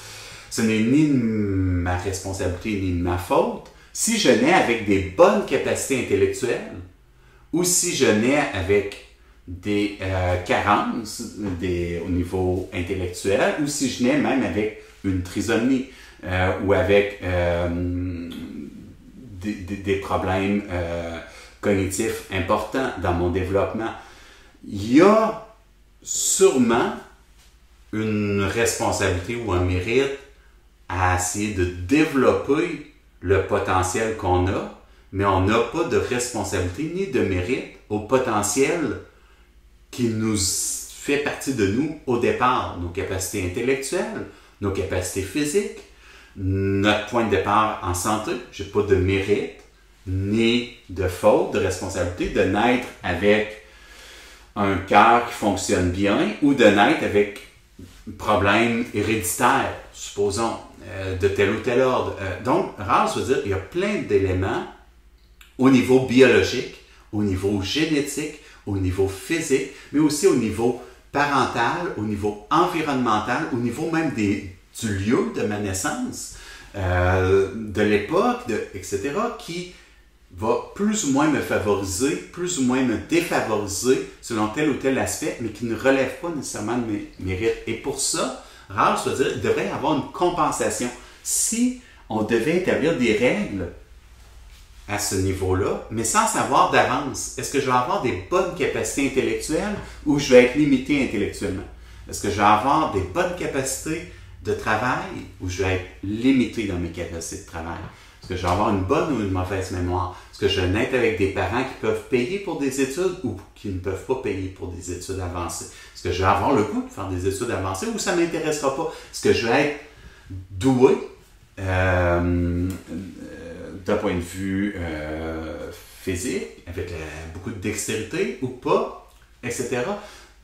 Speaker 1: Ce n'est ni de ma responsabilité ni de ma faute
Speaker 2: Si je nais avec des bonnes capacités intellectuelles, ou si je nais avec des carences au niveau intellectuel, ou si je nais même avec une trisomie, ou avec des problèmes cognitifs importants dans mon développement, il y a sûrement une responsabilité ou un mérite à essayer de développer le potentiel qu'on a, mais on n'a pas de responsabilité ni de mérite au potentiel qui nous fait partie de nous au départ. Nos capacités intellectuelles, nos capacités physiques, notre point de départ en santé. Je n'ai pas de mérite ni de faute, de responsabilité de naître avec un cœur qui fonctionne bien ou de naître avec un problème héréditaire, supposons, de tel ou tel ordre. Donc, rare, ça veut dire qu'il y a plein d'éléments au niveau biologique, au niveau génétique, au niveau physique, mais aussi au niveau parental, au niveau environnemental, au niveau même du lieu de ma naissance, de l'époque, etc., qui va plus ou moins me favoriser, plus ou moins me défavoriser selon tel ou tel aspect, mais qui ne relève pas nécessairement de mes mérites. Et pour ça, rare, ça veut dire qu'il devrait y avoir une compensation. Si on devait établir des règles à ce niveau-là, mais sans savoir d'avance, est-ce que je vais avoir des bonnes capacités intellectuelles ou je vais être limité intellectuellement? Est-ce que je vais avoir des bonnes capacités de travail ou je vais être limité dans mes capacités de travail? Est-ce que je vais avoir une bonne ou une mauvaise mémoire? Est-ce que je vais naître avec des parents qui peuvent payer pour des études ou qui ne peuvent pas payer pour des études avancées? Est-ce que je vais avoir le goût de faire des études avancées ou ça ne m'intéressera pas? Est-ce que je vais être doué d'un point de vue physique, avec beaucoup de dextérité ou pas, etc.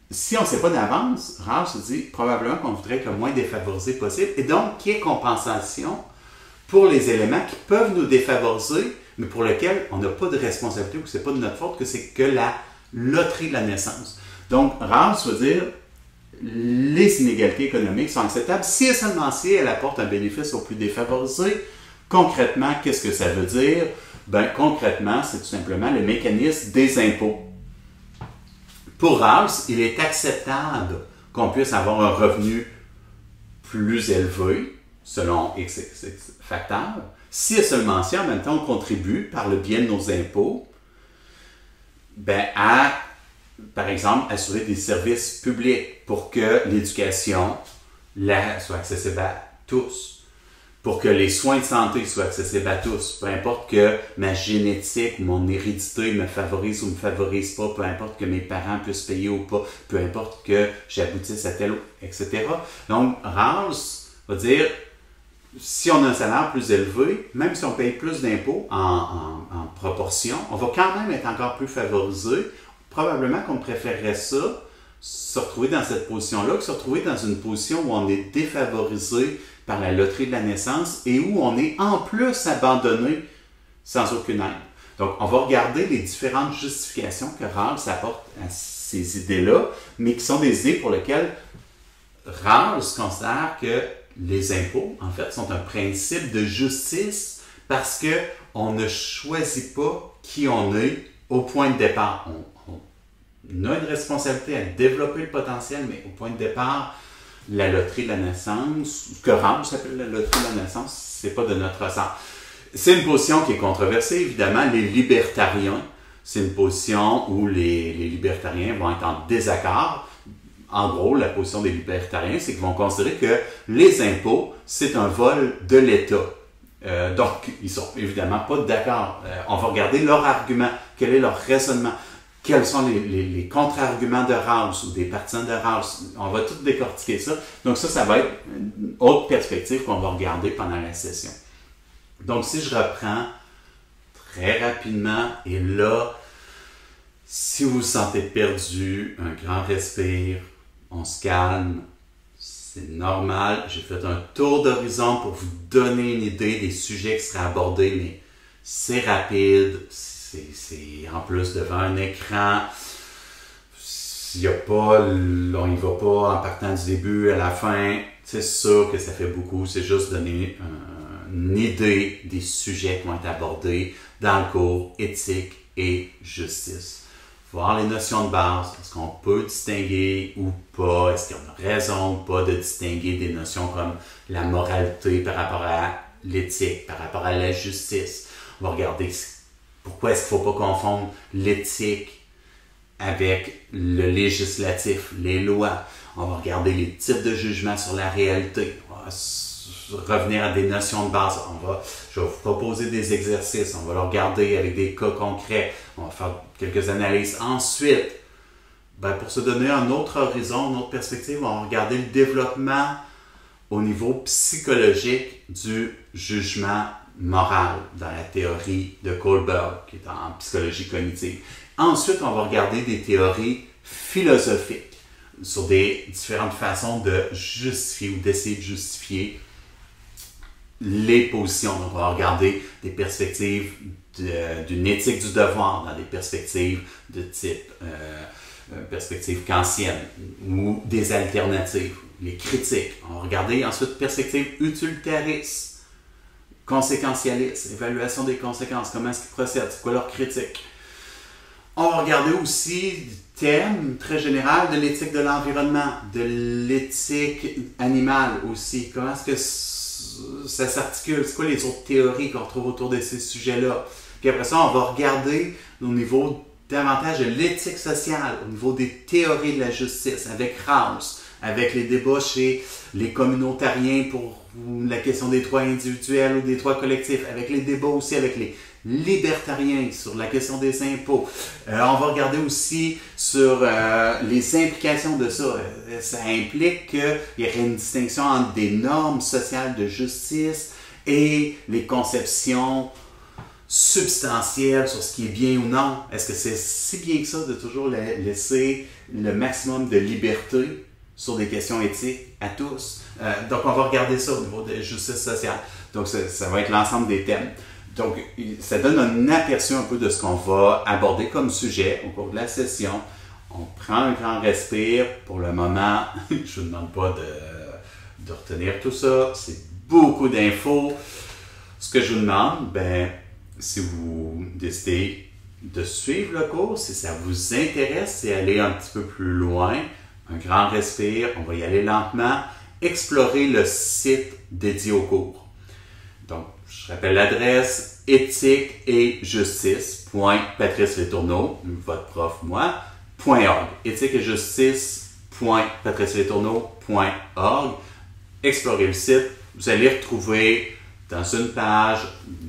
Speaker 2: Si on ne sait pas d'avance, Rage se dit probablement qu'on voudrait être le moins défavorisé possible et donc qu'il y ait compensation pour les éléments qui peuvent nous défavoriser, mais pour lesquels on n'a pas de responsabilité ou que ce n'est pas de notre faute, que c'est que la loterie de la naissance. Donc, Rage veut dire les inégalités économiques sont acceptables si et seulement si elles apportent un bénéfice aux plus défavorisés. Concrètement, qu'est-ce que ça veut dire? Ben, concrètement, c'est tout simplement le mécanisme des impôts. Pour House, il est acceptable qu'on puisse avoir un revenu plus élevé, selon X facteurs, si et seulement si en même temps on contribue par le biais de nos impôts ben, à, par exemple, assurer des services publics pour que l'éducation soit accessible à tous. Pour que les soins de santé soient accessibles à tous, peu importe que ma génétique, mon hérédité me favorise ou me favorise pas, peu importe que mes parents puissent payer ou pas, peu importe que j'aboutisse à tel, etc. Donc, Rawls va dire, si on a un salaire plus élevé, même si on paye plus d'impôts en proportion, on va quand même être encore plus favorisé. Probablement qu'on préférerait ça, se retrouver dans cette position-là, que se retrouver dans une position où on est défavorisé par la loterie de la naissance et où on est en plus abandonné sans aucune aide. Donc, on va regarder les différentes justifications que Rawls apporte à ces idées-là, mais qui sont des idées pour lesquelles Rawls considère que les impôts, en fait, sont un principe de justice parce qu'on ne choisit pas qui on est au point de départ. On a une responsabilité à développer le potentiel, mais au point de départ, la loterie de la naissance, ce que Rawls s'appelle la loterie de la naissance, c'est pas de notre ressort. C'est une position qui est controversée, évidemment. Les libertariens, c'est une position où les libertariens vont être en désaccord. En gros, la position des libertariens, c'est qu'ils vont considérer que les impôts, c'est un vol de l'État. Donc, ils sont évidemment pas d'accord. On va regarder leur argument, quel est leur raisonnement. Quels sont les contre-arguments de Rawls ou des partisans de Rawls? On va tout décortiquer ça. Donc ça va être une autre perspective qu'on va regarder pendant la session. Donc si je reprends très rapidement, et là, si vous vous sentez perdu, un grand respire, on se calme, c'est normal. J'ai fait un tour d'horizon pour vous donner une idée des sujets qui seraient abordés, mais c'est rapide. C'est en plus devant un écran, on y va pas en partant du début à la fin, c'est sûr que ça fait beaucoup, c'est juste donner une idée des sujets qui vont être abordés dans le cours éthique et justice. Voir les notions de base, est-ce qu'on peut distinguer ou pas, est-ce qu'on a raison ou pas de distinguer des notions comme la moralité par rapport à l'éthique, par rapport à la justice. On va regarder pourquoi est-ce qu'il ne faut pas confondre l'éthique avec le législatif, les lois. On va regarder les types de jugements sur la réalité. On va revenir à des notions de base. Je vais vous proposer des exercices. On va le regarder avec des cas concrets. On va faire quelques analyses. Ensuite, pour se donner un autre horizon, une autre perspective, on va regarder le développement au niveau psychologique du jugement moral dans la théorie de Kohlberg, qui est en psychologie cognitive. Ensuite, on va regarder des théories philosophiques sur des différentes façons de justifier ou d'essayer de justifier les positions. Donc, on va regarder des perspectives d'une éthique du devoir dans des perspectives de type perspective kantienne ou des alternatives, les critiques. On va regarder ensuite perspective utilitariste, conséquentialiste, évaluation des conséquences, comment est-ce qu'ils procèdent, c'est quoi leur critique. On va regarder aussi des thèmes très général de l'éthique de l'environnement, de l'éthique animale aussi. Comment est-ce que ça s'articule? C'est quoi les autres théories qu'on retrouve autour de ces sujets-là? Puis après ça, on va regarder au niveau davantage de l'éthique sociale, au niveau des théories de la justice, avec Rawls, avec les débats chez les communautariens pour la question des droits individuels ou des droits collectifs, avec les débats aussi avec les libertariens sur la question des impôts. On va regarder aussi sur les implications de ça. Ça implique qu'il y aurait une distinction entre des normes sociales de justice et les conceptions substantielles sur ce qui est bien ou non. Est-ce que c'est si bien que ça de toujours laisser le maximum de liberté sur des questions éthiques à tous? Donc, on va regarder ça au niveau de la justice sociale. Donc, ça va être l'ensemble des thèmes. Donc, ça donne un aperçu un peu de ce qu'on va aborder comme sujet au cours de la session. On prend un grand respire. Pour le moment, je ne vous demande pas de retenir tout ça. C'est beaucoup d'infos. Ce que je vous demande, si vous décidez de suivre le cours, si ça vous intéresse, c'est aller un petit peu plus loin. Un grand respire. On va y aller lentement. Explorer le site dédié au cours. Donc, je rappelle l'adresse éthique et justice.patriceletourneau, votre prof, moi, .org. éthique et justice.patriceletourneau.org. Explorez le site. Vous allez retrouver dans une page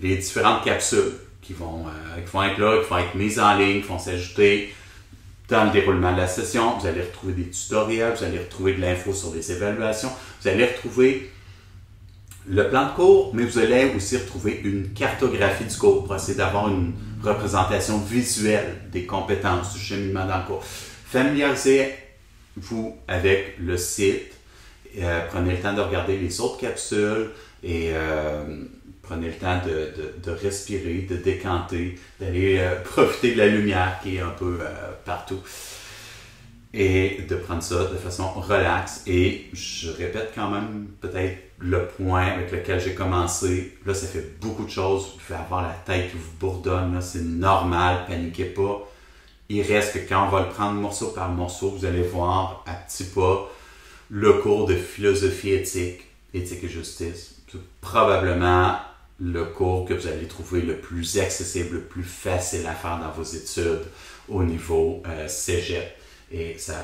Speaker 2: les différentes capsules qui vont être là, qui vont être mises en ligne, qui vont s'ajouter dans le déroulement de la session. Vous allez retrouver des tutoriels, vous allez retrouver de l'info sur les évaluations, vous allez retrouver le plan de cours, mais vous allez aussi retrouver une cartographie du cours pour essayer d'avoir une représentation visuelle des compétences du cheminement dans le cours. Familiarisez-vous avec le site, prenez le temps de regarder les autres capsules et prenez le temps de respirer, de décanter, d'aller profiter de la lumière qui est un peu partout. Et de prendre ça de façon relaxe. Et je répète quand même peut-être le point avec lequel j'ai commencé. Là, ça fait beaucoup de choses. Vous pouvez avoir la tête qui vous bourdonne. C'est normal, paniquez pas. Il reste que quand on va le prendre morceau par morceau, vous allez voir à petits pas le cours de philosophie éthique, éthique et justice. C'est probablement le cours que vous allez trouver le plus accessible, le plus facile à faire dans vos études au niveau cégep. Et ça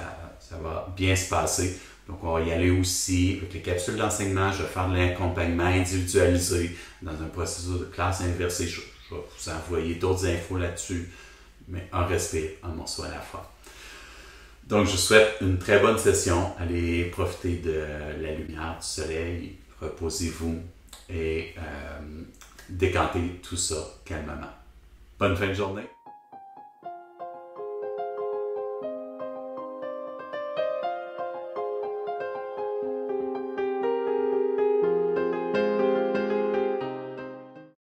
Speaker 2: va bien se passer. Donc, on va y aller aussi avec les capsules d'enseignement. Je vais faire de l'accompagnement individualisé dans un processus de classe inversée. Je vais vous envoyer d'autres infos là-dessus, mais un respire, un morceau à la fois. Donc, je vous souhaite une très bonne session. Allez profiter de la lumière du soleil. Reposez-vous et décantez tout ça calmement. Bonne fin de journée.